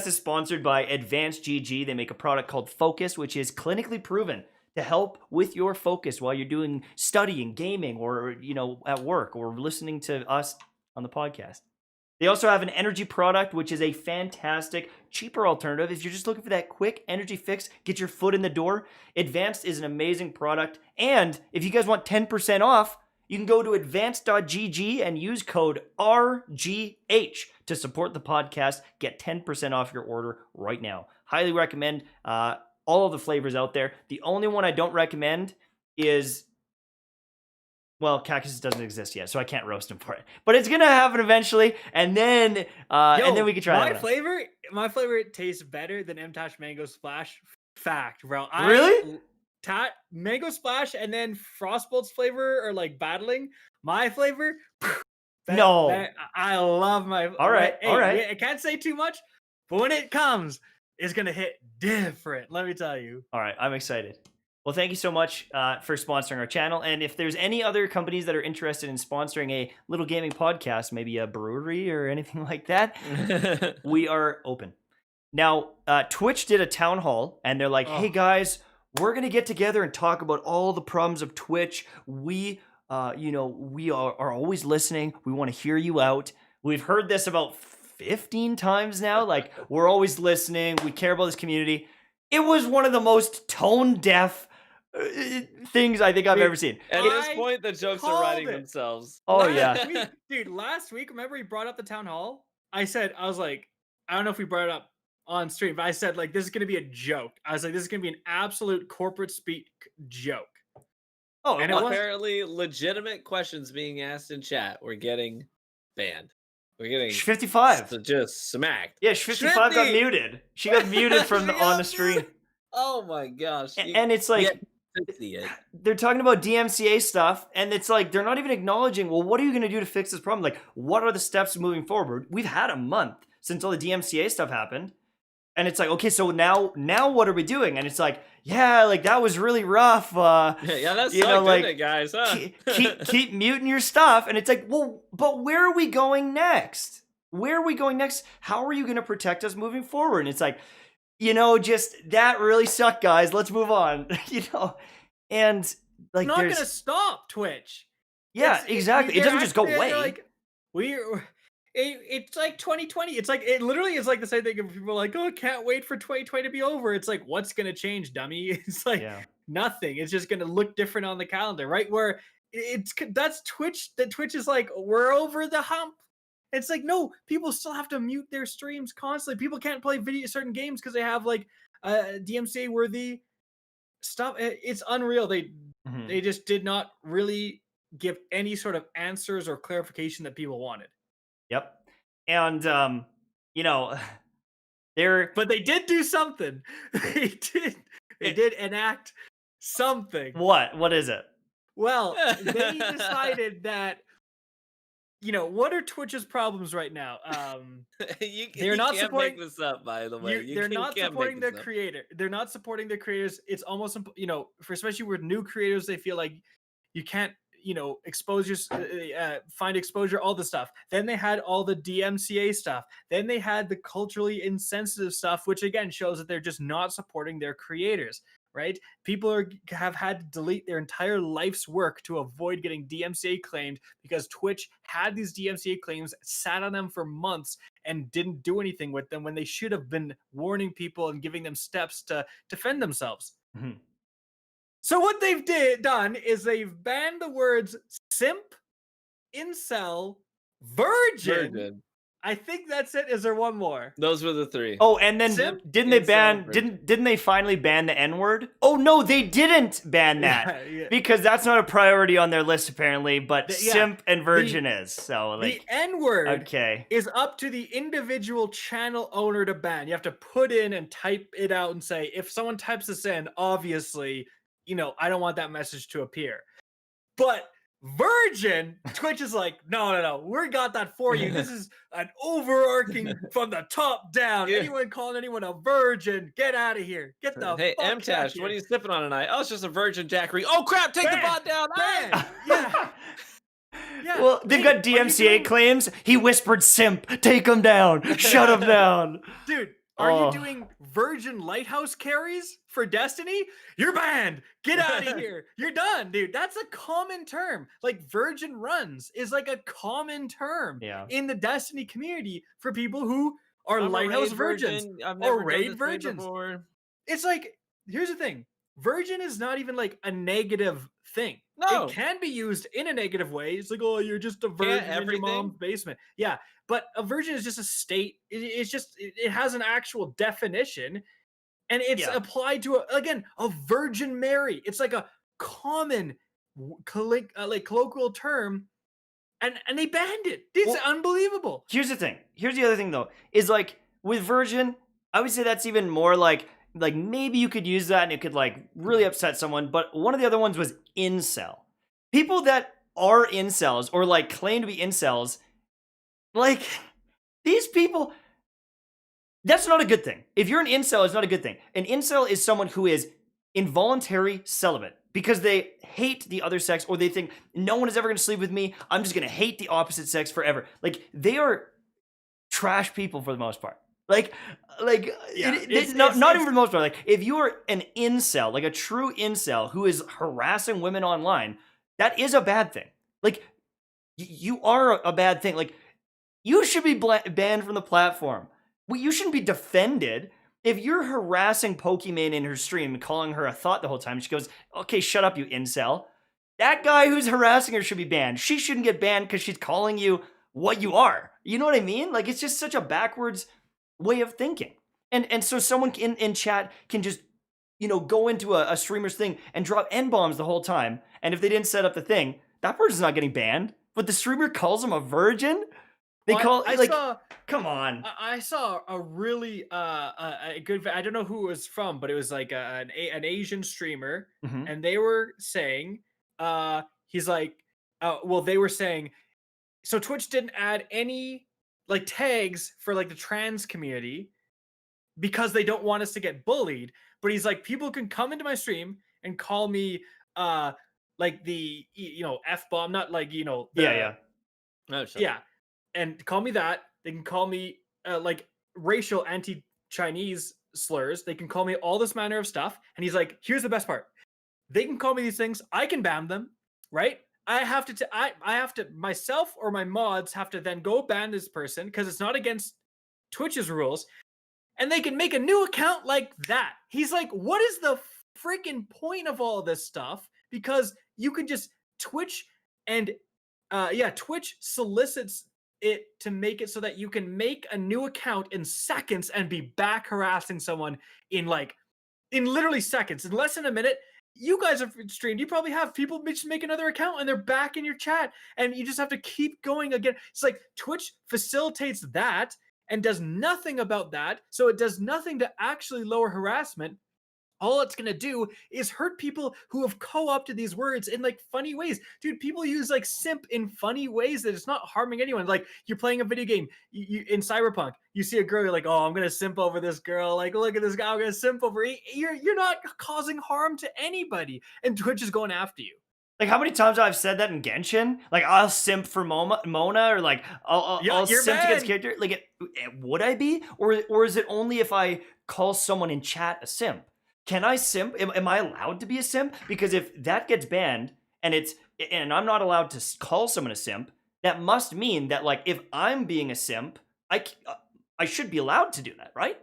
is sponsored by Advanced GG. They make a product called Focus, which is clinically proven to help with your focus while you're doing studying, gaming, or at work, or listening to us on the podcast. They also have an energy product, which is a fantastic, cheaper alternative. If you're just looking for that quick energy fix, get your foot in the door, Advanced is an amazing product. And if you guys want 10% off, you can go to advanced.gg and use code RGH to support the podcast. Get 10% off your order right now. Highly recommend. all of the flavors out there. The only one I don't recommend is, well, Cactus doesn't exist yet, so I can't roast him for it. But it's gonna happen eventually, and then we can try that one. My flavor tastes better than Mtashed Mango Splash. Fact, bro. Really? Mango Splash and then Frostbolt's flavor are like battling. My flavor, I love my. All right, all right. I can't say too much, but when it comes, it's gonna hit different. Let me tell you. All right, I'm excited. Well, thank you so much for sponsoring our channel. And if there's any other companies that are interested in sponsoring a little gaming podcast, maybe a brewery or anything like that, we are open. Now, Twitch did a town hall, and they're like, hey, guys, we're going to get together and talk about all the problems of Twitch. We are always listening. We want to hear you out. We've heard this about 15 times now. Like, we're always listening. We care about this community. It was one of the most tone-deaf things I think I've ever seen. At this point, the jokes are writing themselves. Oh, last week, remember he brought up the town hall? I was like, I don't know if we brought it up on stream, but I said, like, this is going to be a joke. I was like, this is going to be an absolute corporate speak joke. Oh, and apparently legitimate questions being asked in chat were getting banned. We're getting 55 just smacked. Yeah, 55 got muted. She got muted from on the stream. Oh my gosh. And it's like, they're talking about DMCA stuff, and it's like, they're not even acknowledging, well, what are you going to do to fix this problem? Like, what are the steps moving forward? We've had a month since all the DMCA stuff happened. And it's like, okay, so now what are we doing? And it's like, yeah, like that was really rough. Yeah, that's like, it, guys. Huh? keep muting your stuff. And it's like, well, but where are we going next? Where are we going next? How are you going to protect us moving forward? And it's like, just that really sucked, guys. Let's move on. And like, not going to stop Twitch. Yeah, exactly. It doesn't just go away. Like, it's like 2020. It's like, it literally is like the same thing. People are like, oh, can't wait for 2020 to be over. It's like, what's going to change, dummy? It's like nothing. It's just going to look different on the calendar, right? Where that's Twitch. That Twitch is like, we're over the hump. It's like, no, people still have to mute their streams constantly. People can't play certain games because they have like DMCA worthy stuff. It's unreal. They just did not really give any sort of answers or clarification that people wanted. Yep. And but they did do something. They did enact something. What is it? Well, they decided that, what are Twitch's problems right now? They're not supporting this up, by the way. They're not supporting their creator. They're not supporting their creators. It's almost, for especially with new creators, they feel like you can't, expose your, find exposure, all the stuff. Then they had all the DMCA stuff. Then they had the culturally insensitive stuff, which again shows that they're just not supporting their creators. Right? People have had to delete their entire life's work to avoid getting DMCA claimed because Twitch had these DMCA claims, sat on them for months, and didn't do anything with them when they should have been warning people and giving them steps to defend themselves. Mm-hmm. So what they've done is they've banned the words simp, incel, virgin. I think that's it. Is there one more? Those were the three. Oh, and then didn't they finally ban the N-word? Oh no, they didn't ban that because that's not a priority on their list apparently, but simp and virgin is. So like, the N-word is up to the individual channel owner to ban. You have to put in and type it out and say, if someone types this in, obviously, I don't want that message to appear. But virgin, Twitch is like, no, we got that for you. This is an overarching from the top down. Anyone calling anyone a virgin, get out of here. Get the hey, fuck Mtashed, what are you sipping on tonight? Oh, it's just a virgin Jackery. Oh crap, take the bot down. Yeah. Well, they've got DMCA claims. He whispered simp. Take him down. Shut him down. Dude, are you doing virgin lighthouse carries for Destiny? You're banned. Get out of here. You're done, dude. That's a common term. Like virgin runs is like a common term in the Destiny community for people who are lighthouse virgins or raid virgins. It's like, here's the thing. Virgin is not even like a negative thing. No. It can be used in a negative way. It's like, oh, you're just a virgin in your mom's basement. Yeah. But a virgin is just a state. It's just, it has an actual definition. and it's Yeah. applied to again a Virgin Mary. It's like a common like colloquial term, and they banned it. It's Well, unbelievable. here's the thing. Here's the other thing though. Is like with virgin, I would say that's even more like maybe you could use that and it could like really upset someone. But one of the other ones was incel. People that are incels or like claim to be incels, like these people, that's not a good thing. If you're an incel, it's not a good thing. An incel is someone who is involuntary celibate because they hate the other sex or they think no one is ever going to sleep with me. I'm just going to hate the opposite sex forever. Like they are trash people for the most part. Like Yeah, not even for the most part. Like if you are an incel, like a true incel who is harassing women online, that is a bad thing. Like you are a bad thing. Like you should be banned from the platform. Well, you shouldn't be defended. If you're harassing Pokimane in her stream and calling her a thought the whole time, she goes, okay, shut up, you incel. That guy who's harassing her should be banned. She shouldn't get banned because she's calling you what you are. You know what I mean? Like, it's just such a backwards way of thinking. And so someone in chat can just, go into a streamer's thing and drop N-bombs the whole time. And if they didn't set up the thing, that person's not getting banned. But the streamer calls him a virgin? They call come on. I saw a really a good. I don't know who it was from, but it was like an Asian streamer, Mhm. and they were saying, he's like, well, they were saying, so Twitch didn't add any like tags for like the trans community because they don't want us to get bullied. But he's like, people can come into my stream and call me like the F bomb, not like Yeah. No, sure. yeah, and call me that. They can call me like racial anti-Chinese slurs. They can call me all this manner of stuff. And he's like, here's the best part. They can call me these things. I can ban them, right? I have to I have to myself or my mods have to then go ban this person because it's not against Twitch's rules. And they can make a new account like that. He's like, what is the freaking point of all this stuff? Because you could just Twitch and Twitch solicits it to make it so that you can make a new account in seconds and be back harassing someone in literally seconds, in less than a minute. You guys have streamed. You probably have people just make another account and they're back in your chat, and you just have to keep going again. It's like Twitch facilitates that and does nothing about that, so it does nothing to actually lower harassment. All it's gonna do is hurt people who have co-opted these words in like funny ways. Dude, people use like simp in funny ways that it's not harming anyone. Like you're playing a video game in Cyberpunk, you see a girl, you're like, oh, I'm gonna simp over this girl. Like, look at this guy, I'm gonna simp over. You're not causing harm to anybody, and Twitch is going after you. Like how many times I've said that in Genshin? Like I'll simp for Mona, or like I'll simp against character. Like would I be, or is it only if I call someone in chat a simp? Can I simp? Am I allowed to be a simp? Because if that gets banned and I'm not allowed to call someone a simp, that must mean that like if I'm being a simp, I should be allowed to do that, right?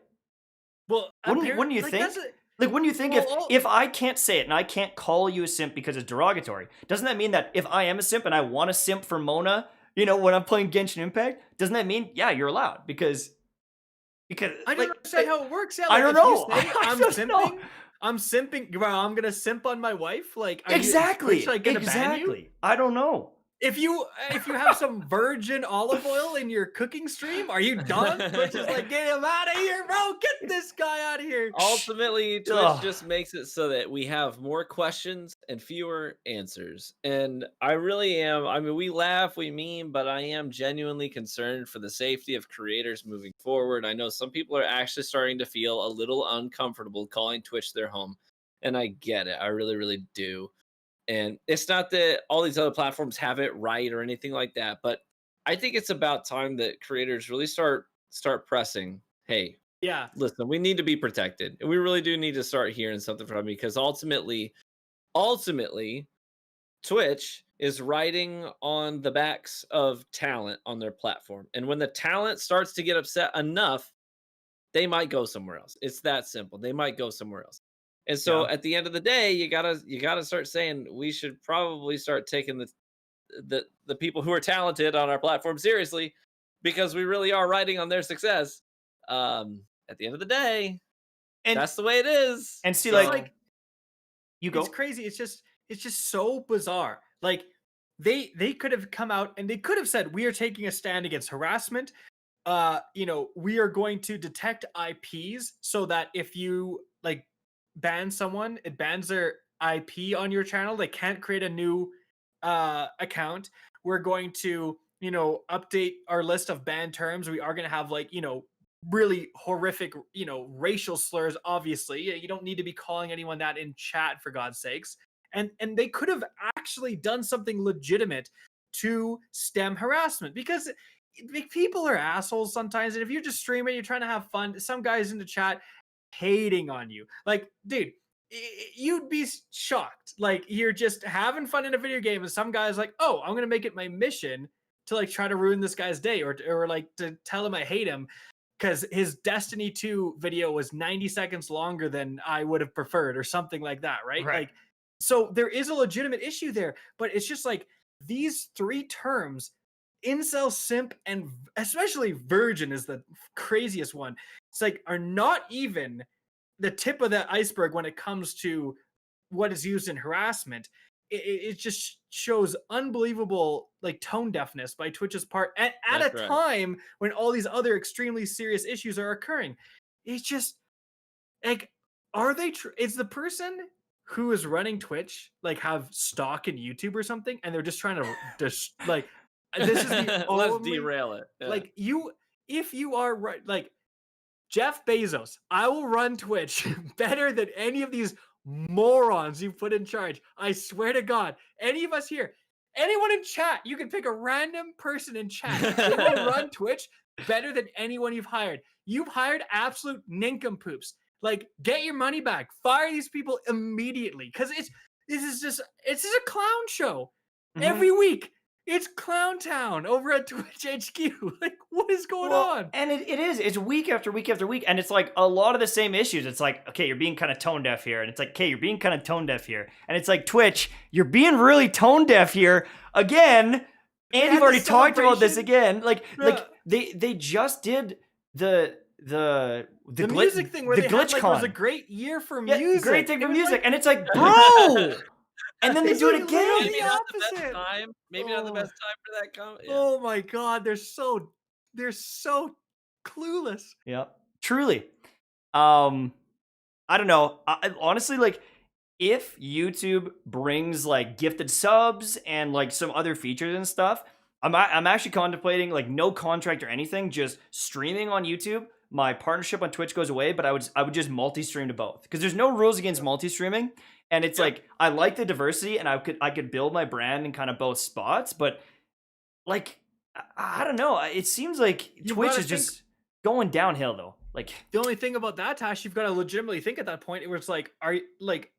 Well, wouldn't you think? Like, wouldn't you think if I can't say it and I can't call you a simp because it's derogatory, doesn't that mean that if I am a simp and I want to simp for Mona, when I'm playing Genshin Impact, doesn't that mean, yeah, you're allowed? Because I don't understand how it works. Yeah, I don't know. I'm simping. I'm simping. Well, I'm gonna simp on my wife. Like exactly. Ban you? I don't know. If you have some virgin olive oil in your cooking stream, are you done? Twitch is like, get him out of here, bro. Get this guy out of here. Ultimately, Twitch just makes it so that we have more questions and fewer answers. And I really am. I mean, we laugh, we meme, but I am genuinely concerned for the safety of creators moving forward. I know some people are actually starting to feel a little uncomfortable calling Twitch their home. And I get it. I really, really do. And it's not that all these other platforms have it right or anything like that, but I think it's about time that creators really start pressing, hey, yeah, listen, we need to be protected. And we really do need to start hearing something from me, because ultimately, Twitch is riding on the backs of talent on their platform. And when the talent starts to get upset enough, they might go somewhere else. It's that simple. They might go somewhere else. And so at the end of the day, you gotta start saying we should probably start taking the people who are talented on our platform seriously, because we really are riding on their success. At the end of the day, And That's the way it is. and see, It's like, like you go. it's crazy. It's just so bizarre. Like they could have come out and they could have said we are taking a stand against harassment. We are going to detect IPs so that if you like ban someone, it bans their IP on your channel. They can't create a new account. We're going to, update our list of banned terms. We are going to have really horrific, racial slurs. Obviously, you don't need to be calling anyone that in chat, for God's sakes. And they could have actually done something legitimate to stem harassment, because people are assholes sometimes. And if you're just streaming, you're trying to have fun, some guys in the chat hating on you. Like, dude, you'd be shocked. Like, you're just having fun in a video game, and some guy's like, "Oh, I'm gonna make it my mission to like try to ruin this guy's day, or like to tell him I hate him because his Destiny 2 video was 90 seconds longer than I would have preferred," or something like that, right? Right. Like, so there is a legitimate issue there, but it's just like these three terms, incel, simp, and especially virgin is the craziest one. It's like are not even the tip of the iceberg when it comes to what is used in harassment. It just shows unbelievable like tone deafness by Twitch's part at That's a right. time when all these other extremely serious issues are occurring. It's just like, are they? Is the person who is running Twitch like have stock in YouTube or something, and they're just trying to just like this is the Let's only derail it. Yeah. like if you are right, like Jeff Bezos, I will run Twitch better than any of these morons you put in charge. I swear to God, any of us here, anyone in chat, you can pick a random person in chat. They will run Twitch better than anyone you've hired. You've hired absolute nincompoops. Like, get your money back. Fire these people immediately, because it's just a clown show every week. It's Clown Town over at Twitch HQ. Like, what is going on? And it is. It's week after week after week. And it's like a lot of the same issues. It's like, okay, you're being kind of tone deaf here. And it's like, okay, you're being kind of tone deaf here. And it's like, Twitch, you're being really tone deaf here again. And you've already talked about this again. Like they just did the music thing where the they glitch had, like, con. it was a great year for music. Great thing for music. Like, and it's like, bro. And then they It's do like it again. literally Maybe not the best opposite. time. Maybe not the best time for that comment. Yeah. Oh my God, they're so clueless. Yeah, truly. I don't know. Honestly, like, if YouTube brings like gifted subs and like some other features and stuff, I'm actually contemplating like no contract or anything, just streaming on YouTube. My partnership on Twitch goes away, but I would just multi-stream to both, because there's no rules against multi-streaming, and it's like I like the diversity, and I could build my brand in kind of both spots, but like I don't know. It seems like Twitch is just going downhill though. Like, the only thing about that, Tash, you've got to legitimately think at that point where it's like, are like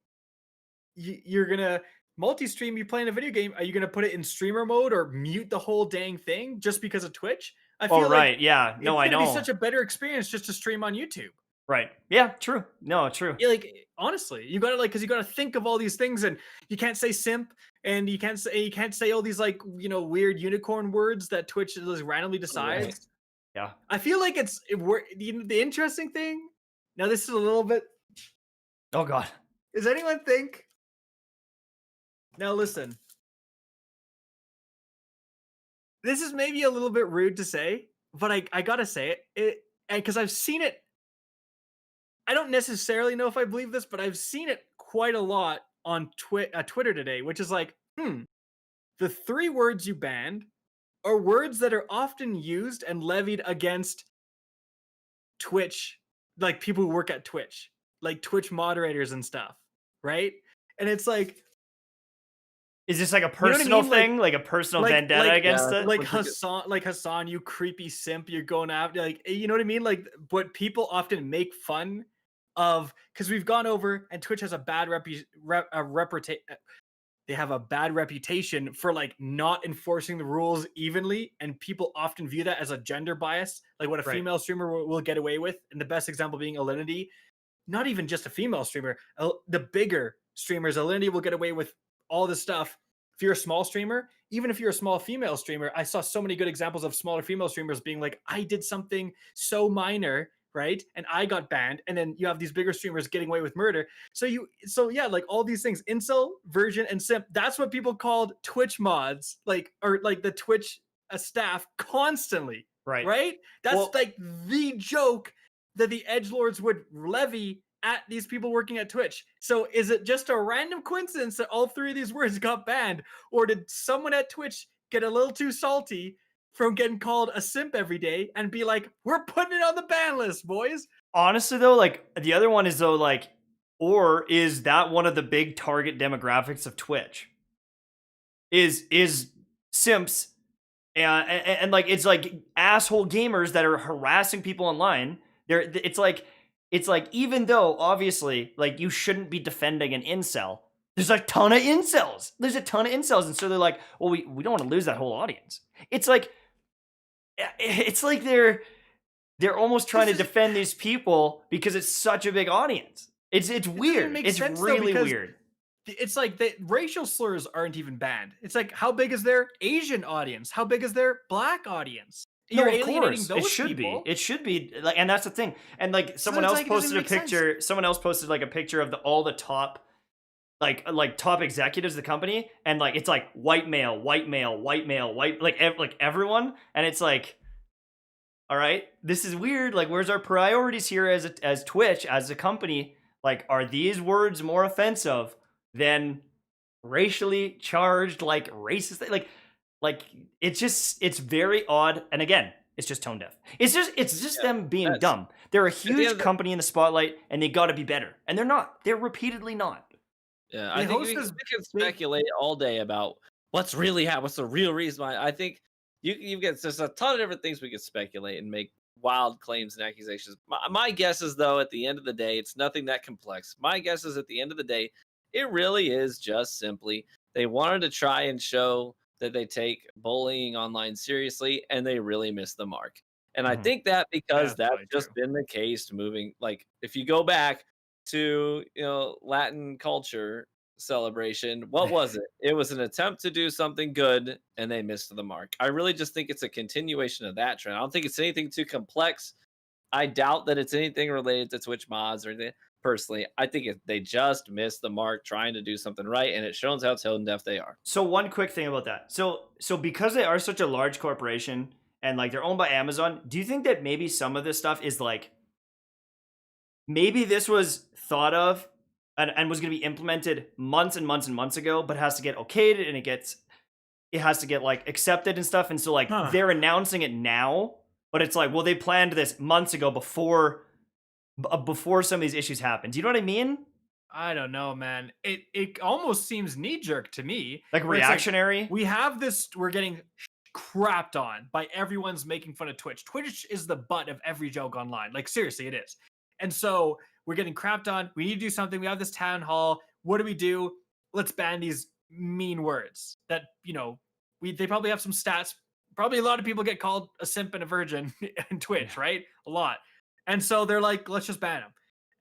you're gonna multi-stream, you playing a video game, are you gonna put it in streamer mode or mute the whole dang thing just because of Twitch? I feel like yeah, no, I know. It's gonna be such a better experience just to stream on YouTube. Right. Yeah, true. No, true. Yeah, like, honestly, you gotta because you gotta think of all these things, and you can't say simp, and you can't say all these like weird unicorn words that Twitch just randomly decides. Right. Yeah. I feel like the interesting thing. Now this is a little bit. Oh God. Does anyone think? Now listen. This is maybe a little bit rude to say, but I gotta say it, because I've seen it. I don't necessarily know if I believe this, but I've seen it quite a lot on Twitter today, which is like, the 3 words you banned are words that are often used and levied against Twitch, like people who work at Twitch, like Twitch moderators and stuff, right? And it's like, is this like a personal thing, like a personal vendetta against it? Like Hassan, you creepy simp, you're going after, like, you know what I mean? Like, what people often make fun of, because we've gone over, and Twitch has a bad reputation. They have a bad reputation for like not enforcing the rules evenly, and people often view that as a gender bias, like what a female streamer will get away with. And the best example being Alinity. Not even just a female streamer, the bigger streamers, Alinity will get away with all this stuff. If you're a small streamer, even if you're a small female streamer, I saw so many good examples of smaller female streamers being like, I did something so minor, right? And I got banned, and then you have these bigger streamers getting away with murder. So yeah, like all these things, incel, virgin, and simp. That's what people called Twitch mods, like or like the Twitch staff constantly, Right. right? That's Well- like the joke that the edgelords would levy at these people working at Twitch. So is it just a random coincidence that all three of these words got banned, or did someone at Twitch get a little too salty from getting called a simp every day and be like, we're putting it on the ban list, boys? Honestly, though, like the other one is though, like, or is that one of the big target demographics of Twitch? Is simps and like it's like asshole gamers that are harassing people online. It's like even though obviously like you shouldn't be defending an incel, there's a ton of incels. There's a ton of incels, and so they're like, well, we don't want to lose that whole audience. It's like they're almost trying to defend these people because it's such a big audience. It's weird. make It's sense, though, really because weird. It's like the racial slurs aren't even banned. It's like, how big is their Asian audience? How big is their black audience? You're No, of alienating course. those It should people. be. It should be. Like, and that's the thing. And like someone it's else like, it doesn't posted a make sense. picture. Someone else posted like a picture of all the top, like top executives of the company, and like it's like white male, white male, white male, white like everyone, and it's like, all right, this is weird. Like, where's our priorities here as Twitch as a company? Like, are these words more offensive than racially charged, like racist, like it's very odd. And again, it's just tone deaf. It's just them being dumb. They're a huge company in the spotlight, and they got to be better, and they're not. They're repeatedly not. Yeah, I think we can speculate all day about what's really happening. What's the real reason why? I think you get there's a ton of different things we could speculate and make wild claims and accusations. My guess is, though, at the end of the day, it's nothing that complex. My guess is, at the end of the day, it really is just simply they wanted to try and show that they take bullying online seriously, and they really missed the mark. And I think that because that's just been the case moving, like if you go back to, Latin culture celebration, what was it? It was an attempt to do something good, and they missed the mark. I really just think it's a continuation of that trend. I don't think it's anything too complex. I doubt that it's anything related to Twitch mods or anything. Personally, I think they just missed the mark trying to do something right, and it shows how tone deaf they are. So one quick thing about that. So because they are such a large corporation and like they're owned by Amazon, do you think that maybe some of this stuff is like, maybe this was thought of and was going to be implemented months and months and months ago, but has to get okayed and it has to get like accepted and stuff, and so like they're announcing it now, but it's like, well, they planned this months ago before some of these issues happen. Do you know what I mean? I don't know, man. It almost seems knee jerk to me. Like reactionary. Like, we have this. We're getting crapped on by everyone's making fun of Twitch. Twitch is the butt of every joke online. Like, seriously, it is. And so we're getting crapped on. We need to do something. We have this town hall. What do? Let's ban these mean words that, they probably have some stats. Probably a lot of people get called a simp and a virgin in Twitch, right? A lot. And so they're like, let's just ban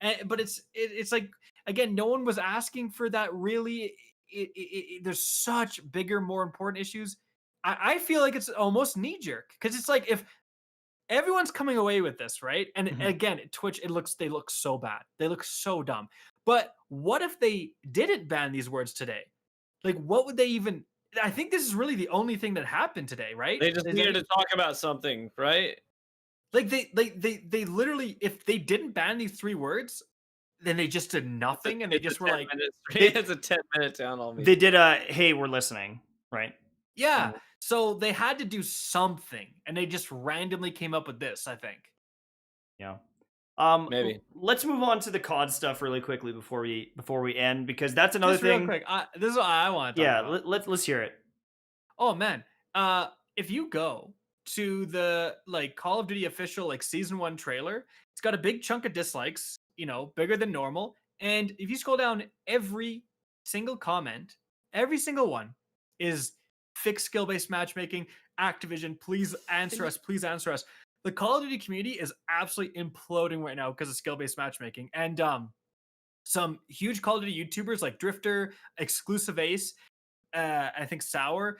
them. But it's like, again, no one was asking for that, really. There's such bigger, more important issues. I feel like it's almost knee-jerk, because it's like, if everyone's coming away with this, right? And again, Twitch, they look so bad. They look so dumb. But what if they didn't ban these words today? Like, what would they even... I think this is really the only thing that happened today, right? They just needed to talk about something, right? Like, they literally, if they didn't ban these three words, then they just did nothing, and they just were like... It's a 10-minute town hall meeting. They did a, hey, we're listening, right? Yeah. So they had to do something, and they just randomly came up with this, I think. Yeah. Maybe. Let's move on to the COD stuff really quickly before we end, because that's another thing. Real quick, this is what I want to talk about. Let's hear it. Oh man, if you go to the Call of Duty official season 1 trailer, it's got a big chunk of dislikes, bigger than normal. And if you scroll down, every single comment, every single one is fix skill-based matchmaking. Activision, please answer us. Please answer us. The Call of Duty community is absolutely imploding right now because of skill-based matchmaking. And some huge Call of Duty YouTubers like Drifter, Exclusive Ace, I think Sour,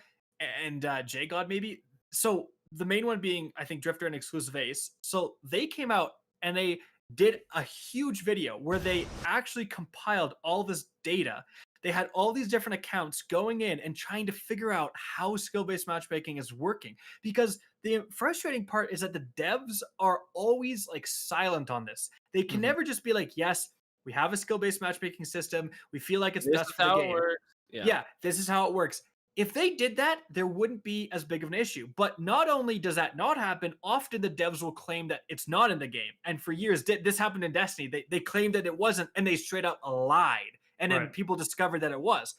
and JGod maybe. So the main one being, I think, Drifter and Exclusive Ace. So they came out and they did a huge video where they actually compiled all this data. They had all these different accounts going in and trying to figure out how skill-based matchmaking is working. Because the frustrating part is that the devs are always like silent on this. They can never just be like, yes, we have a skill-based matchmaking system. We feel like it's This best is for the how it game. works. Yeah, this is how it works. If they did that, there wouldn't be as big of an issue. But not only does that not happen, often the devs will claim that it's not in the game. And for years, this happened in Destiny. They claimed that it wasn't, and they straight up lied. And then Right. people discovered that it was.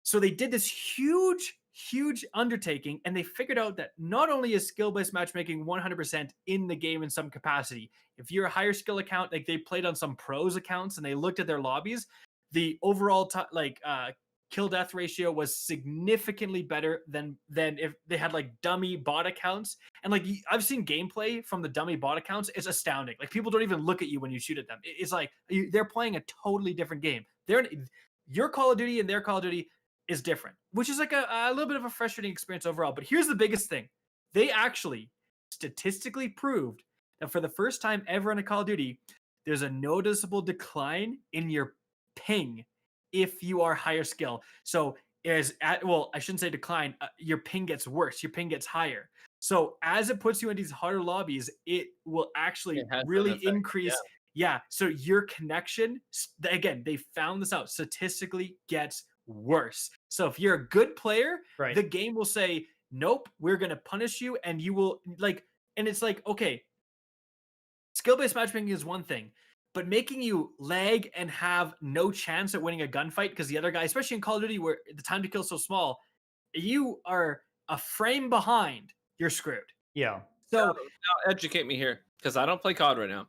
So they did this huge undertaking, and they figured out that not only is skill-based matchmaking 100% in the game in some capacity. If you're a higher skill account, like they played on some pros accounts and they looked at their lobbies, the overall kill death ratio was significantly better than if they had like dummy bot accounts. And like I've seen gameplay from the dummy bot accounts. It's astounding. Like people don't even look at you when you shoot at them. It's like they're playing a totally different game. Your Call of Duty and their Call of Duty is different, which is like a little bit of a frustrating experience overall. But here's the biggest thing. They actually statistically proved that for the first time ever in a Call of Duty, there's a noticeable decline in your ping if you are higher skill. So I shouldn't say decline. Your ping gets worse. Your ping gets higher. So as it puts you in these harder lobbies, it will actually really increase. Yeah. So your connection, again, they found this out, statistically gets worse. So if you're a good player, Right. the game will say, nope, we're going to punish you. And you will and it's like, okay, skill-based matchmaking is one thing, but making you lag and have no chance at winning a gunfight because the other guy, especially in Call of Duty where the time to kill is so small, you are a frame behind, you're screwed. Yeah. So now educate me here, because I don't play COD right now.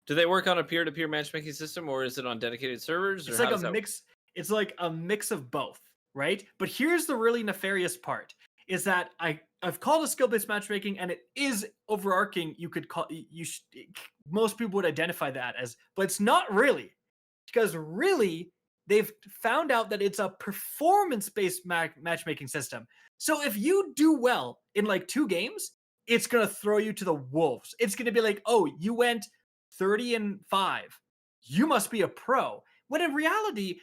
Do they work on a peer-to-peer matchmaking system, or is it on dedicated servers? It's like a mix. It's like a mix of both, right? But here's the really nefarious part: is that I've called it skill-based matchmaking, and it is overarching. You could call most people would identify that as, but it's not really, because really they've found out that it's a performance-based matchmaking system. So if you do well in like 2 games, it's gonna throw you to the wolves. It's gonna be like, oh, you went 30-5. You must be a pro. When in reality,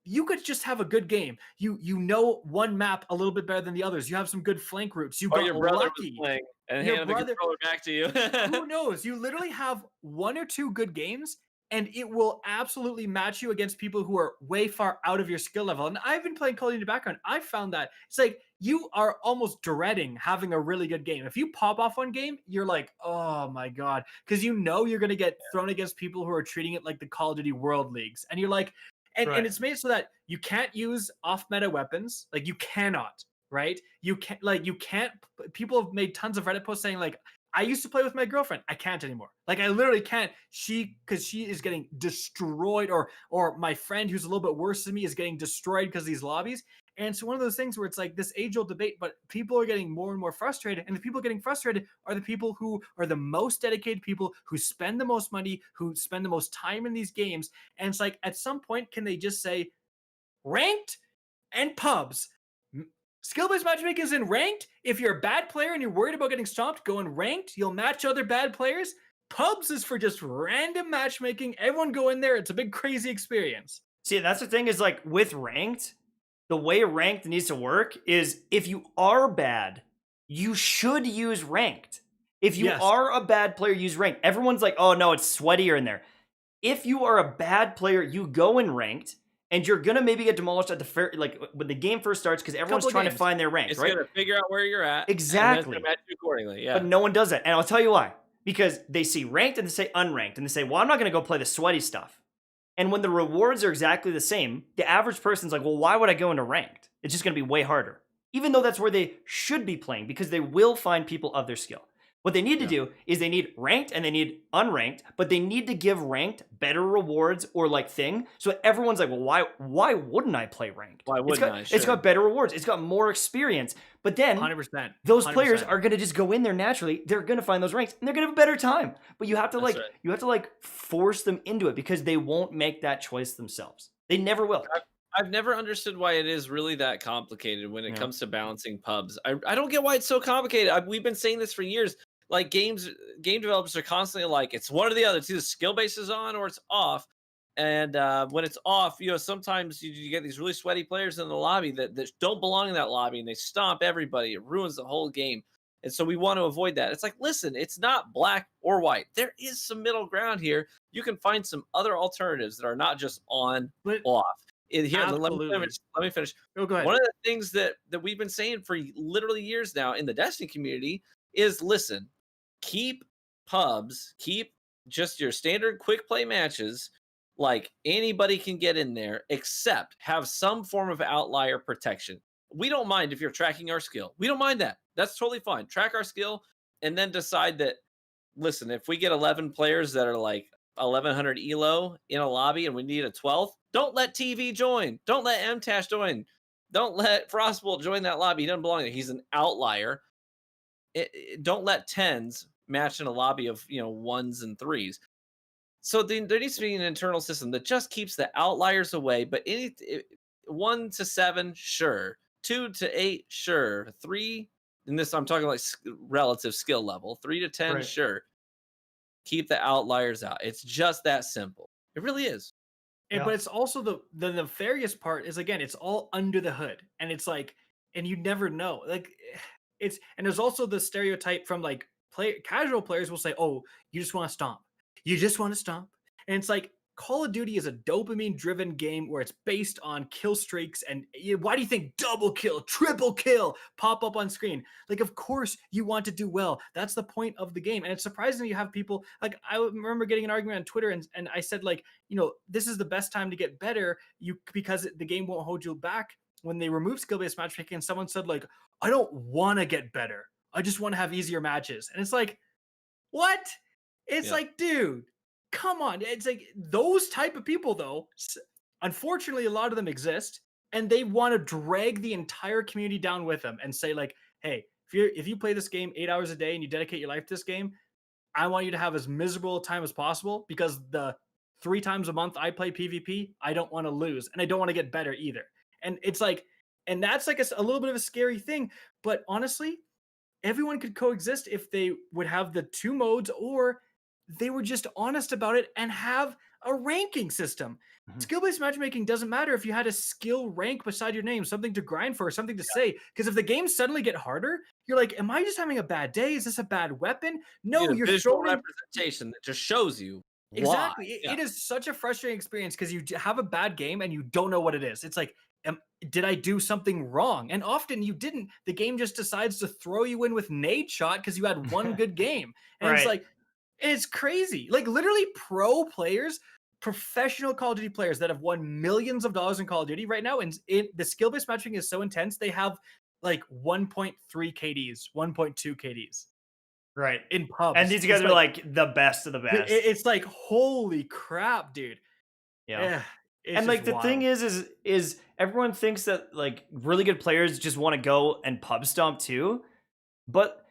you could just have a good game. You know one map a little bit better than the others. You have some good flank routes. You got your brother lucky. was playing and Your handed the brother- controller back to you. Who knows? You literally have 1 or 2 good games, and it will absolutely match you against people who are way far out of your skill level. And I've been playing Call of Duty in the background. I found that it's like you are almost dreading having a really good game. If you pop off one game, you're like, oh my God. Because you know you're going to get thrown against people who are treating it like the Call of Duty World Leagues. And you're like, and it's made so that you can't use off-meta weapons. Like you cannot, right? You can't, people have made tons of Reddit posts saying like, I used to play with my girlfriend. I can't anymore. Like I literally can't. Because she is getting destroyed, or my friend who's a little bit worse than me is getting destroyed because of these lobbies. And it's one of those things where it's like this age-old debate, but people are getting more and more frustrated. And the people getting frustrated are the people who are the most dedicated people, who spend the most money, who spend the most time in these games. And it's like, at some point, can they just say, ranked and pubs? Skill-based matchmaking is in ranked. If you're a bad player and you're worried about getting stomped, go in ranked. You'll match other bad players. Pubs is for just random matchmaking. Everyone go in there. It's a big crazy experience. See, that's the thing is like with ranked, the way ranked needs to work is if you are bad, you should use ranked. If you are a bad player, use ranked. Everyone's like, oh no, it's sweatier in there. If you are a bad player, you go in ranked. And you're gonna maybe get demolished at when the game first starts because everyone's trying to find their rank, it's right? Gonna figure out where you're at. Exactly. And match you accordingly. Yeah. But no one does that, and I'll tell you why. Because they see ranked and they say unranked, and they say, "Well, I'm not gonna go play the sweaty stuff." And when the rewards are exactly the same, the average person's like, "Well, why would I go into ranked? It's just gonna be way harder." Even though that's where they should be playing, because they will find people of their skill. What they need to do is they need ranked and they need unranked, but they need to give ranked better rewards or like thing. So everyone's like, well, why wouldn't I play ranked? Why wouldn't I? It's got better rewards. It's got more experience. But then 100%. those players are going to just go in there naturally. They're going to find those ranks and they're going to have a better time. But you have to force them into it because they won't make that choice themselves. They never will. I've never understood why it is really that complicated when it comes to balancing pubs. I don't get why it's so complicated. We've been saying this for years. like game developers are constantly like, it's one or the other. It's either skill base is on or it's off. And when it's off, sometimes you get these really sweaty players in the lobby that don't belong in that lobby, and they stomp everybody. It ruins the whole game. And so we want to avoid that. It's like, listen, it's not black or white. There is some middle ground here. You can find some other alternatives that are not just on, off. Here, let me finish. Oh, go ahead. One of the things that we've been saying for literally years now in the Destiny community is, listen, keep pubs, keep just your standard quick play matches. Like, anybody can get in there, except have some form of outlier protection. We don't mind if you're tracking our skill. We don't mind that. That's totally fine. Track our skill and then decide that, listen, if we get 11 players that are like 1100 elo in a lobby and we need a 12th, don't let TV join. Don't let Mtashed join. Don't let Frostbolt join that lobby. He doesn't belong there. He's an outlier. Don't let 10s match in a lobby of 1s and 3s. So there needs to be an internal system that just keeps the outliers away. But 1 to 7, sure. 2 to 8, sure. 3, and this I'm talking like relative skill level. 3 to 10, Right. sure. Keep the outliers out. It's just that simple. It really is. Yeah. But it's also the nefarious part is, again, it's all under the hood, and it's like, and you never know. Like, and there's also the stereotype from like casual players will say, "Oh, you just want to stomp. You just want to stomp." And it's like, Call of Duty is a dopamine-driven game where it's based on kill streaks, and why do you think double kill, triple kill pop up on screen? Like, of course you want to do well. That's the point of the game. And it's surprising you have people, like, I remember getting an argument on Twitter, and I said, like, this is the best time to get better, because the game won't hold you back when they remove skill-based matchmaking. And someone said, like, I don't want to get better. I just want to have easier matches. And it's like, what? It's like, dude, come on. It's like those type of people, though, unfortunately, a lot of them exist, and they want to drag the entire community down with them and say, like, hey, if you play this game 8 hours a day and you dedicate your life to this game, I want you to have as miserable a time as possible, because the 3 times a month I play PvP, I don't want to lose, and I don't want to get better either. And it's like, and that's like a little bit of a scary thing. But honestly, everyone could coexist if they would have the 2 modes, or they were just honest about it and have a ranking system. Mm-hmm. Skill-based matchmaking doesn't matter if you had a skill rank beside your name, something to grind for, something to say. Because if the games suddenly get harder, you're like, am I just having a bad day? Is this a bad weapon? No, you're visual representation that just shows you. Exactly. It is such a frustrating experience, because you have a bad game and you don't know what it is. It's like, did I do something wrong? And often you didn't. The game just decides to throw you in with nade shot because you had one good game. And it's like, it's crazy. Like, literally pro players, professional Call of Duty players that have won millions of dollars in Call of Duty right now, and the skill-based matching is so intense, they have like 1.3 KDs, 1.2 KDs. Right. In pubs. And these guys are like the best of the best. It's like, holy crap, dude. Yeah. And like the thing is everyone thinks that like really good players just want to go and pub stomp too. But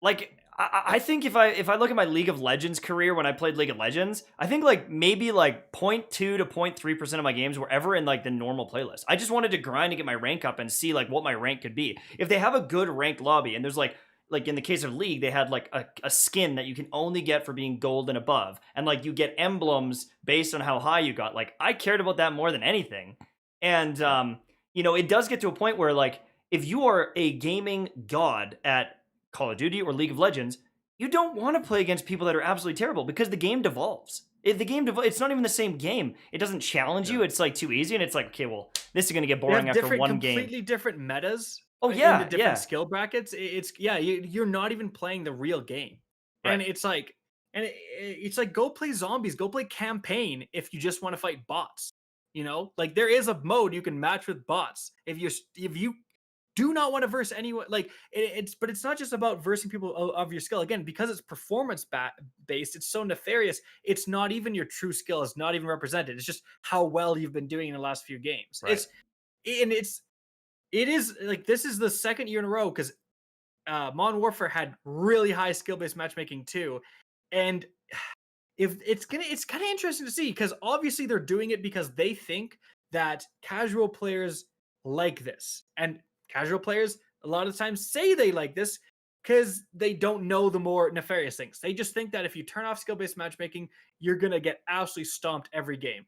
like I think if I look at my League of Legends career when I played League of Legends, I think like maybe like 0.2 to 0.3% of my games were ever in like the normal playlist. I just wanted to grind to get my rank up and see like what my rank could be. If they have a good ranked lobby, and there's like in the case of League, they had like a skin that you can only get for being gold and above. And like you get emblems based on how high you got. Like I cared about that more than anything. And, it does get to a point where like if you are a gaming god at Call of Duty or League of Legends, you don't want to play against people that are absolutely terrible, because the game devolves. It's not even the same game. It doesn't challenge you. It's like too easy. And it's like, okay, well, this is going to get boring after one game. Completely different metas. Oh yeah, in the different skill brackets. You're not even playing the real game, right. And it's like, go play zombies, go play campaign if you just want to fight bots. Like there is a mode you can match with bots if you do not want to verse anyone. Like but it's not just about versing people of your skill. Again, because it's performance based, it's so nefarious. It's not even your true skill is not even represented. It's just how well you've been doing in the last few games. Right. It is like, this is the second year in a row, because Modern Warfare had really high skill-based matchmaking too. And if it's kind of interesting to see, because obviously they're doing it because they think that casual players like this. And casual players a lot of times say they like this because they don't know the more nefarious things. They just think that if you turn off skill-based matchmaking, you're gonna get absolutely stomped every game,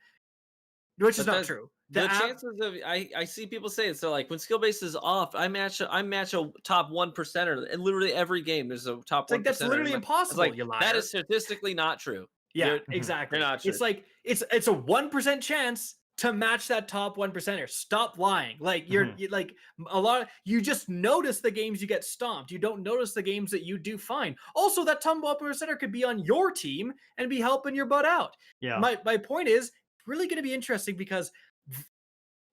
which is But not that true. the The app, chances of I see people say it. So like when skill base is off, I match a top 1%er, and literally every game there's a top it's like that's 1%er. literally It's impossible. like You liar. that is statistically not true. Yeah, You're, exactly. you're not It's sure. like it's a 1% chance to match that top 1%er. Stop lying. Like you're like a lot. You just notice the games you get stomped. You don't notice the games that you do fine. Also, that top 1%er could be on your team and be helping your butt out. Yeah. My point is really going to be interesting because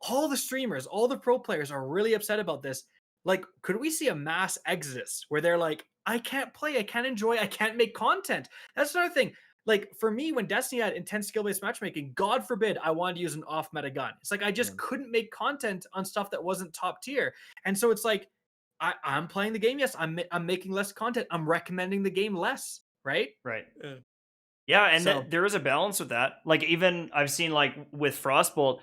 all the streamers, all the pro players are really upset about this. Like, could we see a mass exodus where they're like, I can't play, I can't enjoy, I can't make content? That's another thing. Like, for me, when Destiny had intense skill-based matchmaking, God forbid I wanted to use an off-meta gun. It's like I just couldn't make content on stuff that wasn't top tier. And so it's like, I'm playing the game, yes, I'm making less content. I'm recommending the game less, right? Right. Yeah, and So- there is a balance with that. Like, even I've seen, like, with Frostbolt,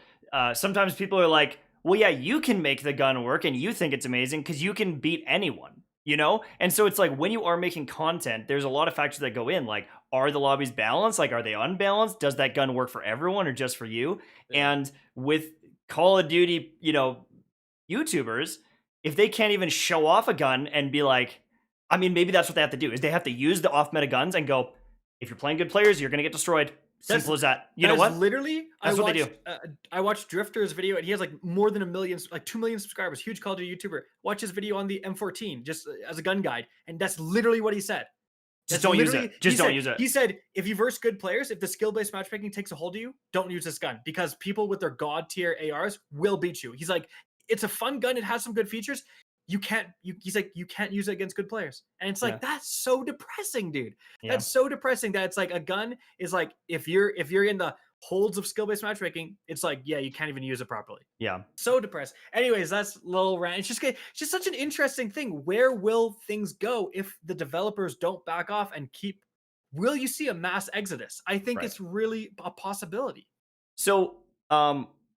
sometimes people are like, well, yeah, you can make the gun work and you think it's amazing because you can beat anyone, you know? And so it's like when you are making content, there's a lot of factors that go in. Like, are the lobbies balanced? Like, are they unbalanced? Does that gun work for everyone or just for you? Yeah. And with Call of Duty, you know, YouTubers, if they can't even show off a gun and be like, I mean, maybe that's what they have to do, is they have to use the off-meta guns and go, if you're playing good players, you're going to get destroyed. Simple as that. You know what? Literally, That's what they do. I watched Drifter's video, and he has like more than 1 million, like 2 million subscribers. Huge Call of Duty YouTuber. Watch his video on the M14 just as a gun guide, and that's literally what he said. Just don't use it. Just don't use it. He said, if you verse good players, if the skill-based matchmaking takes a hold of you, don't use this gun because people with their god tier ARs will beat you. He's like, it's a fun gun. It has some good features. He's like, you can't use it against good players. And it's like, that's so depressing, dude. Yeah. That's so depressing that it's like a gun is like, if you're in the holds of skill-based matchmaking, it's like, yeah, you can't even use it properly. Yeah. So depressed. Anyways, that's little rant. It's just such an interesting thing. Where will things go if the developers don't back off and will you see a mass exodus? I think Right. it's really a possibility. So,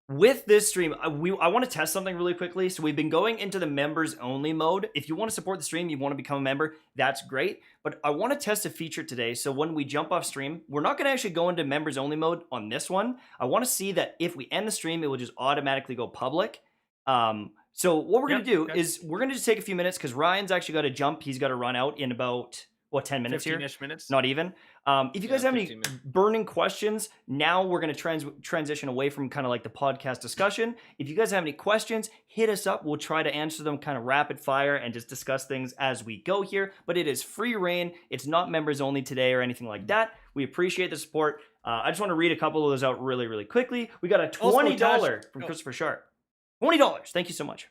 with this stream, I want to test something really quickly. So we've been going into the members only mode. If you want to support the stream, you want to become a member, that's great. But I want to test a feature today. So when we jump off stream, we're not going to actually go into members only mode on this one. I want to see that if we end the stream, it will just automatically go public. So what we're going to do is we're going to just take a few minutes because Ryan's actually got to jump. He's got to run out in about 10 minutes here? 15-ish minutes. Not even. If you guys have any 15 minutes. burning questions, now we're going to transition away from kind of like the podcast discussion. If you guys have any questions, hit us up. We'll try to answer them kind of rapid fire and just discuss things as we go here. But it is free reign. It's not members only today or anything like that. We appreciate the support. I just want to read a couple of those out really, really quickly. We got a $20 from Christopher Sharp. $20. Thank you so much.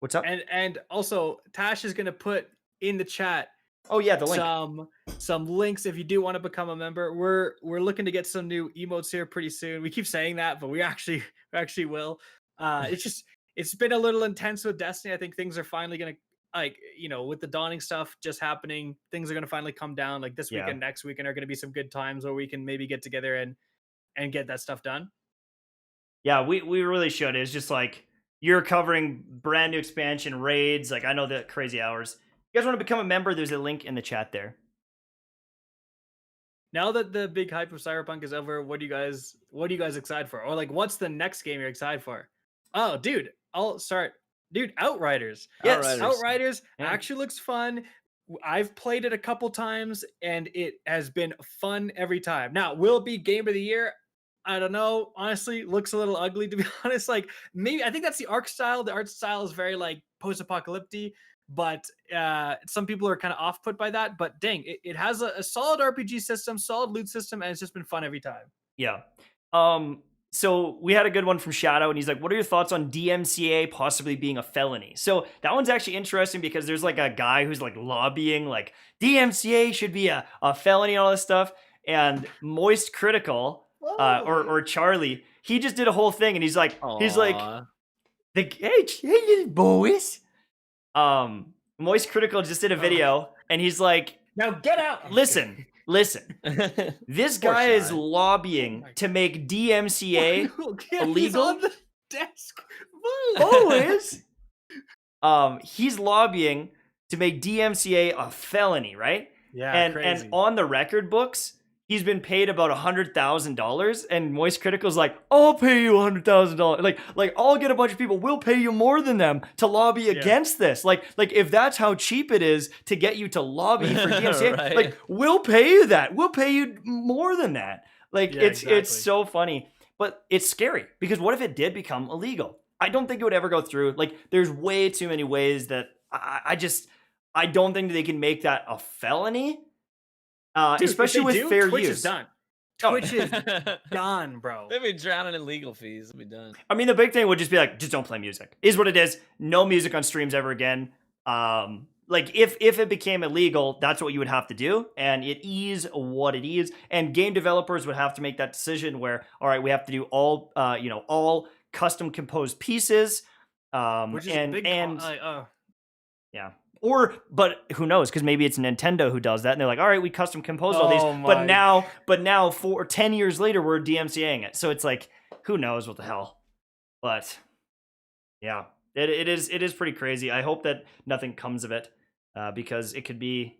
What's up? And also, Tash is going to put in the chat Oh yeah, the link. Some links if you do want to become a member. We're looking to get some new emotes here pretty soon. We keep saying that, but we actually will. It's been a little intense with Destiny. I think things are finally gonna, like, you know, with the dawning stuff just happening, things are gonna finally come down. Like this weekend, next weekend are gonna be some good times where we can maybe get together and get that stuff done. Yeah, we really should. It's just like you're covering brand new expansion raids. Like I know the crazy hours. You guys want to become a member, there's a link in the chat there. Now that the big hype of Cyberpunk is over, what are you guys excited for? Or like what's the next game you're excited for? Oh, dude, I'll start. Dude, Outriders. Yes. Outriders actually looks fun. I've played it a couple times and it has been fun every time. Now, will it be game of the year? I don't know. Honestly, looks a little ugly to be honest. Like maybe I think that's the art style. The art style is very like post-apocalyptic. But some people are kind of off put by that. But dang, it has a solid RPG system, solid loot system, and it's just been fun every time. Yeah. So we had a good one from Shadow, and he's like, what are your thoughts on DMCA possibly being a felony? So that one's actually interesting because there's like a guy who's like lobbying like DMCA should be a felony and all this stuff. And Moist Critical or Charlie, he just did a whole thing, and he's like, hey boys. Moist Critical just did a video and he's like, now get out. Listen. This guy is lobbying to make DMCA illegal. He's on the desk. Boys. He's lobbying to make DMCA a felony, right? Yeah, And crazy. on the record books, he's been paid about $100,000, and Moist Critical's like, I'll pay you $100,000. Like I'll get a bunch of people. We'll pay you more than them to lobby against this. Like if that's how cheap it is to get you to lobby for DMCA, Right. like we'll pay you that. We'll pay you more than that. Like Yeah, it's exactly. so funny, but it's scary because what if it did become illegal? I don't think it would ever go through. Like there's way too many ways that I don't think they can make that a felony. Dude, especially if they with do, fair Twitch use. is done. Oh. Twitch is done, bro. They'd be drowning in legal fees. It'd be done. I mean, the big thing would just be like, just don't play music. Is what it is. No music on streams ever again. Like if it became illegal, that's what you would have to do, and it is what it is. And game developers would have to make that decision where, all right, we have to do all all custom composed pieces. Which is and a big yeah. Or, but who knows? Because maybe it's Nintendo who does that, and they're like, "All right, we custom composed all these." Oh But my- now, 10 years later, we're DMCAing it. So it's like, who knows what the hell? But yeah, it is pretty crazy. I hope that nothing comes of it, because it could be.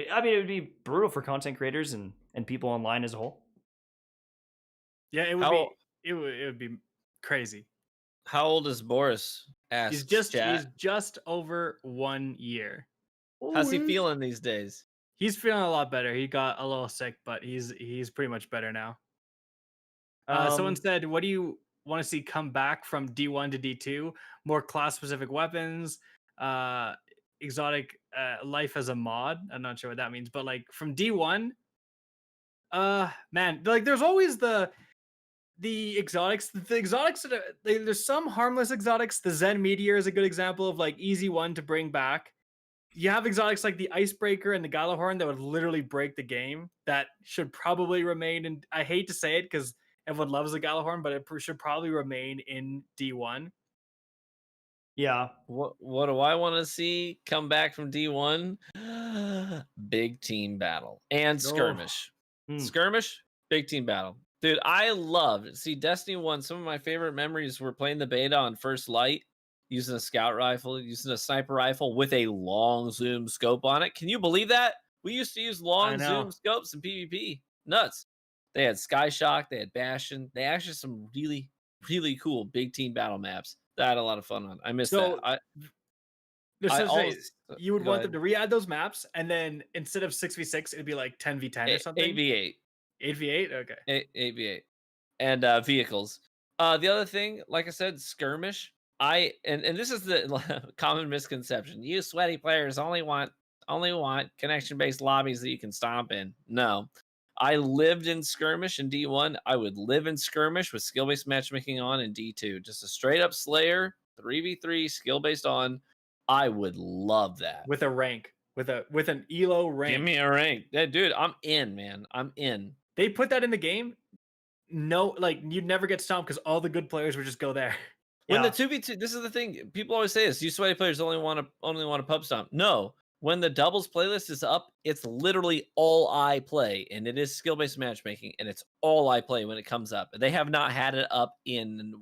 I mean, it would be brutal for content creators and people online as a whole. Yeah, it would How- be. It would be crazy. How old is Boris? Asks He's chat. just over 1 year. How's he feeling these days? He's feeling a lot better. He got a little sick, but he's pretty much better now. Someone said, "What do you want to see come back from D1 to D2? More class-specific weapons, exotic life as a mod." I'm not sure what that means, but like from D1, man, like there's always the exotics. The exotics that there's some harmless exotics. The Zen Meteor is a good example of like easy one to bring back. You have exotics like the Icebreaker and the Galahorn that would literally break the game. That should probably remain in. I hate to say it because everyone loves the Galahorn, but it should probably remain in D1. Yeah. What do I want to see come back from D1? Big team battle and skirmish. Skirmish, big team battle. Dude, I loved Destiny 1. Some of my favorite memories were playing the beta on First Light, using a scout rifle, using a sniper rifle with a long zoom scope on it. Can you believe that? We used to use long zoom scopes in PvP. Nuts. They had Sky Shock, they had Bastion. They actually some really, really cool big team battle maps that I had a lot of fun on. I missed that. You would want them to re-add those maps, and then instead of 6v6, it'd be like 10v10 or something. 8v8. 8v8? Okay. 8v8. And vehicles. The other thing, like I said, skirmish. And this is the common misconception. You sweaty players only want connection-based lobbies that you can stomp in. No. I lived in skirmish in D1. I would live in skirmish with skill-based matchmaking on in D2. Just a straight-up Slayer, 3v3, skill-based on. I would love that. With a rank. With an ELO rank. Give me a rank. Yeah, dude, I'm in, man. I'm in. They put that in the game. No, like you'd never get stomped because all the good players would just go there. When the 2v2, this is the thing. People always say this. You sweaty players only want to pub stomp. No. When the doubles playlist is up, it's literally all I play, and it is skill-based matchmaking, and it's all I play when it comes up. They have not had it up in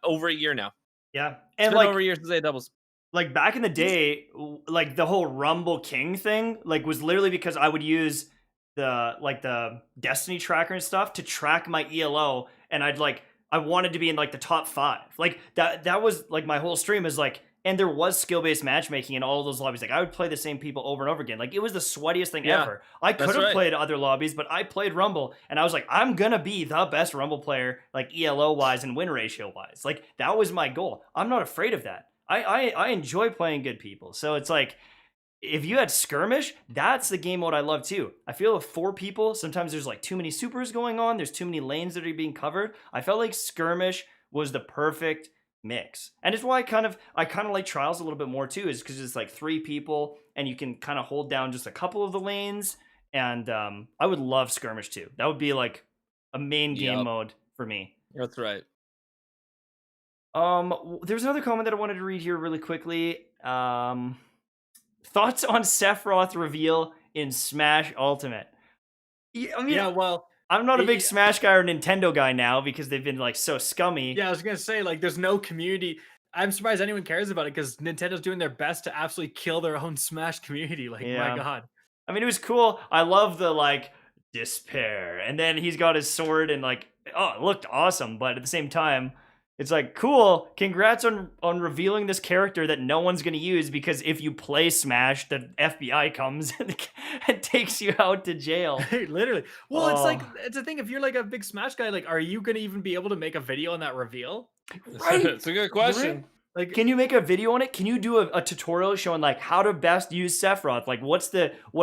over a year now. Yeah, and like over a year since they had doubles. Like back in the day, like the whole Rumble King thing, like was literally because I would use the Destiny tracker and stuff to track my ELO, and I wanted to be in like the top 5. Like that was like my whole stream is like. And there was skill-based matchmaking in all of those lobbies. Like I would play the same people over and over again. Like it was the sweatiest thing ever. I could have played other lobbies, but I played Rumble, and I was like, I'm gonna be the best Rumble player, like ELO wise and win ratio wise. Like that was my goal. I'm not afraid of that. I enjoy playing good people. So it's like, if you had skirmish, that's the game mode I love too. I feel with 4 people, sometimes there's like too many supers going on. There's too many lanes that are being covered. I felt like skirmish was the perfect mix, and it's why I kind of like trials a little bit more too, is because it's like 3 people and you can kind of hold down just a couple of the lanes. And I would love skirmish too. That would be like a main game mode for me. That's right. There's another comment that I wanted to read here really quickly. Thoughts on Sephiroth reveal in Smash Ultimate? I mean, well, I'm not a big Smash guy or Nintendo guy now because they've been like so scummy. Yeah, I was gonna say like there's no community. I'm surprised anyone cares about it because Nintendo's doing their best to absolutely kill their own Smash community. Like, my Yeah. God. I mean, it was cool. I love the like despair, and then he's got his sword, and like, oh, it looked awesome. But at the same time, it's like, cool. Congrats on revealing this character that no one's gonna use, because if you play Smash, the FBI comes and takes you out to jail. Literally. Well, it's like, Oh. it's a thing. If you're like a big Smash guy, like, are you gonna even be able to make a video on that reveal? Right. It's a good question. Like, Can you make a video on it? Can you do a tutorial showing like how to best use Sephiroth? Like, what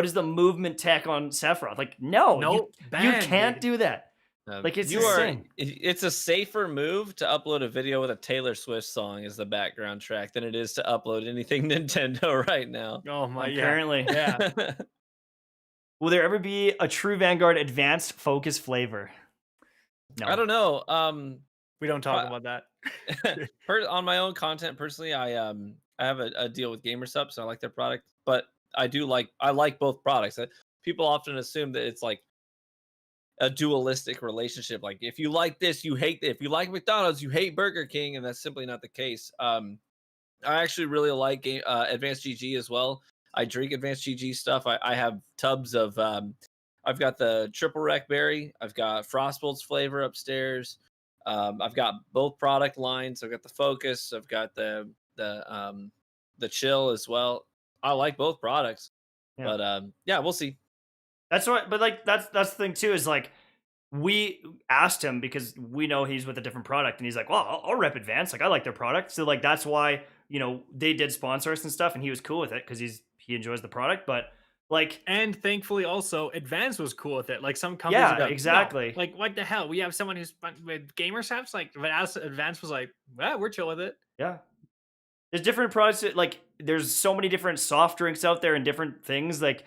is the movement tech on Sephiroth? Like, no, no, you banned, can't dude. do that. Like, it's you insane. it's a safer move to upload a video with a Taylor Swift song as the background track than it is to upload anything Nintendo right now. Oh my, yeah. Apparently. Yeah. Will there ever be a true Vanguard advanced focus flavor? No. I don't know. We don't talk about that. On my own content personally, I have a deal with GamerSup, so I like their product, but I like both products. People often assume that it's like a dualistic relationship. Like, if you like this, you hate it. If you like McDonald's, you hate Burger King, and that's simply not the case. I actually really like Advanced GG as well. I drink Advanced GG stuff. I have tubs of I've got the triple wreck berry. I've got Frostbolt's flavor upstairs. I've got both product lines. I've got the Focus. I've got the Chill as well. I like both products, Yeah. but yeah, we'll see. That's what, but like that's the thing too, is like, we asked him because we know he's with a different product, and he's like, well, I'll rep Advance, like I like their product. So like that's why, you know, they did sponsor us and stuff, and he was cool with it because he enjoys the product. But like, And thankfully, also, Advance was cool with it. Like, some companies, yeah, are like, "No, exactly. like, what the hell? We have someone who's with GamerSaps. Like, but as Advance was like, well, we're chill with it. Yeah. There's different products that, like, there's so many different soft drinks out there and different things. Like,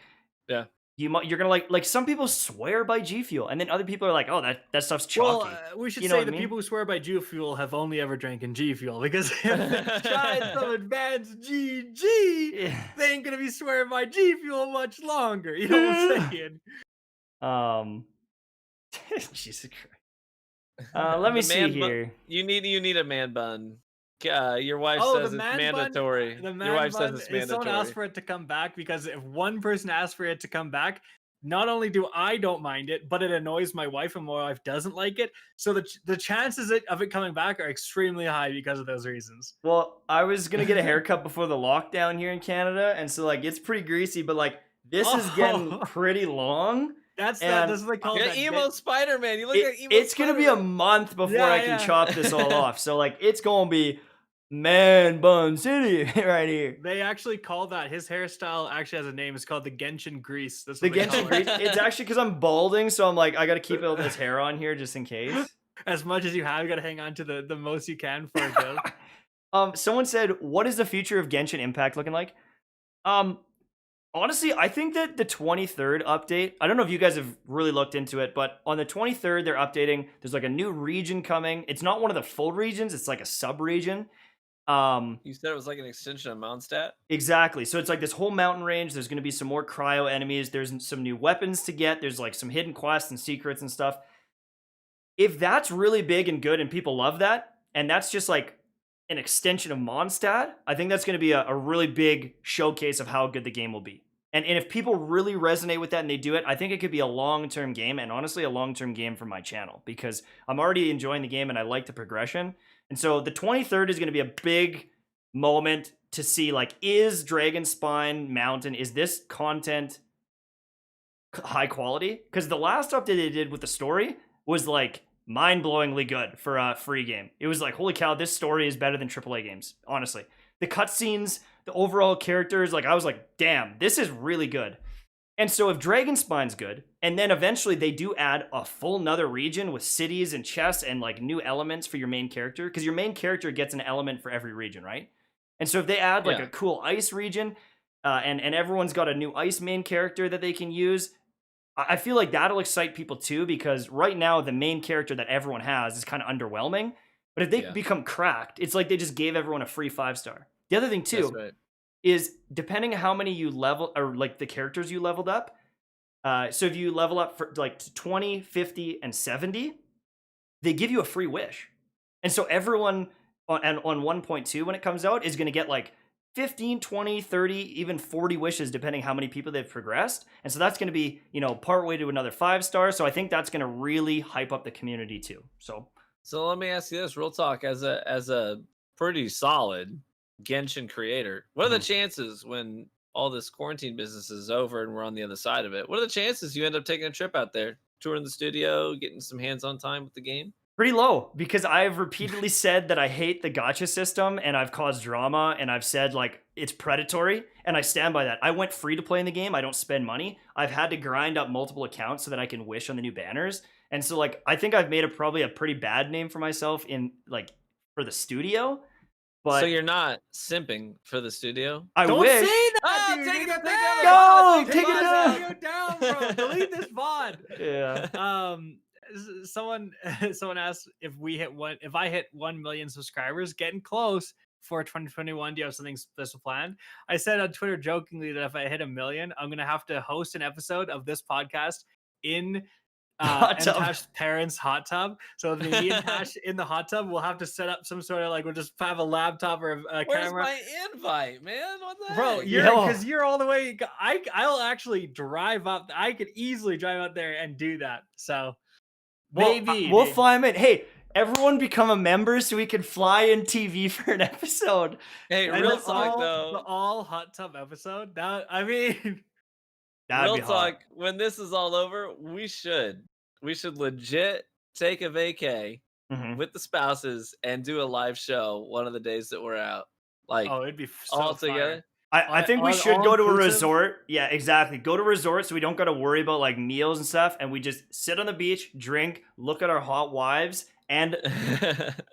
Yeah. you're gonna like some people swear by G Fuel, and then other people are like, oh, that stuff's chalky. Well, we should You know say what I the mean? people who swear by G Fuel have only ever drank in G Fuel, because if they tried some Advanced GG, Yeah. they ain't gonna be swearing by G Fuel much longer. You know what I'm saying? Jesus Christ. Let me The see man here. You need a man bun. Your wife Oh, says the it's man mandatory. bun. The man Your wife bun. says it's If someone asks mandatory. for it to come back, because if one person asks for it to come back, not only do I don't mind it, but it annoys my wife, and my wife doesn't like it. So the chances of it coming back are extremely high because of those reasons. Well, I was gonna get a haircut before the lockdown here in Canada, and so like it's pretty greasy, but like this is getting Oh. pretty long. That's And what they call Yeah, that. emo Spider-Man. You look like emo It's gonna be a Spider-Man. month before Yeah, I can yeah. chop this all off. So like it's gonna be Man Bun City right here. They actually call that, his hairstyle actually has a name. It's called the Genshin Grease. That's The what they call Genshin it. Grease. It's actually because I'm balding, so I'm like, I gotta keep all this hair on here just in case. As much as you have, you gotta hang on to the most you can for a bit. Someone said, what is the future of Genshin Impact looking like? Honestly, I think that the 23rd update, I don't know if you guys have really looked into it, but on the 23rd, they're updating. There's like a new region coming. It's not one of the full regions, it's like a sub-region. You said it was like an extension of Mondstadt? Exactly. So it's like this whole mountain range. There's going to be some more cryo enemies. There's some new weapons to get. There's like some hidden quests and secrets and stuff. If that's really big and good and people love that, and that's just like an extension of Mondstadt, I think that's going to be a really big showcase of how good the game will be. And if people really resonate with that and they do it, I think it could be a long-term game, and honestly a long-term game for my channel, because I'm already enjoying the game and I like the progression. And so the 23rd is going to be a big moment to see, like, is Dragonspine Mountain, is this content high quality? Because the last update they did with the story was like mind-blowingly good for a free game. It was like, holy cow, this story is better than AAA games, honestly. The cutscenes, the overall characters, like I was like, damn, this is really good. And so if Dragonspine's good, and then eventually they do add a full nother region with cities and chests and like new elements for your main character, because your main character gets an element for every region, right? And so if they add like a cool ice region, and everyone's got a new ice main character that they can use, I feel like that'll excite people too, because right now the main character that everyone has is kind of underwhelming. But if they become cracked, it's like they just gave everyone a free 5-star. The other thing too is, depending on how many you level, or like the characters you leveled up. So if you level up for like to 20, 50, and 70, they give you a free wish. And so everyone and on 1.2 when it comes out is going to get like 15, 20, 30, even 40 wishes depending how many people they've progressed. And so that's going to be, part way to another 5-star. So I think that's going to really hype up the community too. So let me ask you this, real talk, as a pretty solid Genshin creator, what are the chances when all this quarantine business is over and we're on the other side of it? What are the chances you end up taking a trip out there, touring the studio, getting some hands-on time with the game? pretty low, because I've repeatedly said that I hate the gacha system and I've caused drama and I've said like it's predatory, and I stand by that. I went free to play in the game. I don't spend money. I've had to grind up multiple accounts so that I can wish on the new banners. And so like I think I've made probably a pretty bad name for myself in like for the studio. But so you're not simping for the studio? I Don't wish. say that, Oh, dude. take You it got down. the Go, take it down. video down, bro. Delete this VOD. Yeah. Someone asked if I hit 1 million subscribers, getting close for 2021. Do you have something special planned? I said on Twitter jokingly that if I hit 1 million, I'm gonna have to host an episode of this podcast in Hot tub. Mtashed's parents' hot tub. So me and Tash in the hot tub, we'll have to set up some sort of like, we'll just have a laptop or a Where's camera. my invite, man? What the Bro, heck? you're all the way. I'll actually drive up. I could easily drive out there and do that. So maybe we'll fly him in. Hey, everyone become a member so we can fly in TV for an episode. Hey, And real the talk the though. all hot tub episode. That'd be That'd Real be hot. talk. When this is all over, we should legit take a vacay Mhm. with the spouses and do a live show one of the days that we're out. Like it'd be so all fire. together. I think we all- should all go to a inclusive? resort. Yeah, exactly. Go to a resort so we don't got to worry about like meals and stuff, and we just sit on the beach, drink, look at our hot wives, and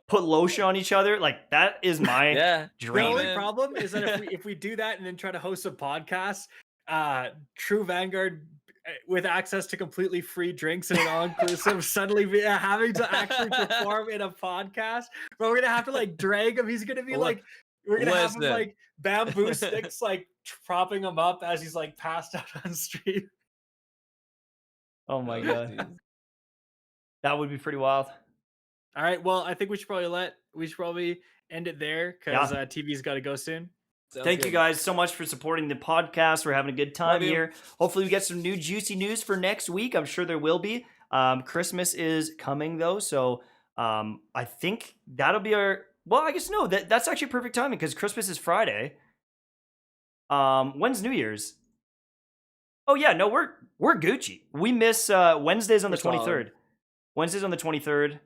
put lotion on each other. Like that is my Yeah. The dream. only man. problem is that if we do that and then try to host a podcast, True Vanguard with access to completely free drinks and an all-inclusive suddenly having to actually perform in a podcast, but we're gonna have to like drag him. He's gonna be like, we're gonna have him Listen. like bamboo sticks like propping him up as he's like passed out on street. Oh my god, that would be pretty wild. All right, well, I think we should probably end it there because TV's got to go soon. Sounds Thank you good. guys so much for supporting the podcast. We're having a good time Love you. here. Hopefully we get some new juicy news for next week. I'm sure there will be. Christmas is coming though, so I think that'll be our. Well, I guess no. That's actually perfect timing because Christmas is Friday. When's New Year's? Oh yeah, no, we're Gucci. We miss Wednesdays on the We're solid. 23rd. Wednesdays on the 23rd,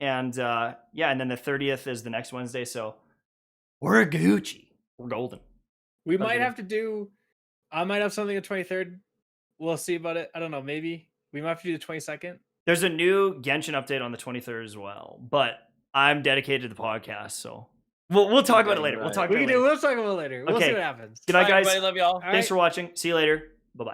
and and then the 30th is the next Wednesday. So we're Gucci. We're golden. We Sounds might good. have to do. I might have something the 23rd. We'll see about it. I don't know. Maybe we might have to do the 22nd. There's a new Genshin update on the 23rd as well, but I'm dedicated to the podcast, so we'll talk about it later. We'll Right. talk about it later. We'll talk about it later. We'll see Okay. what happens. Good night, Bye, guys. everybody. Love y'all. All Thanks for watching. See you later.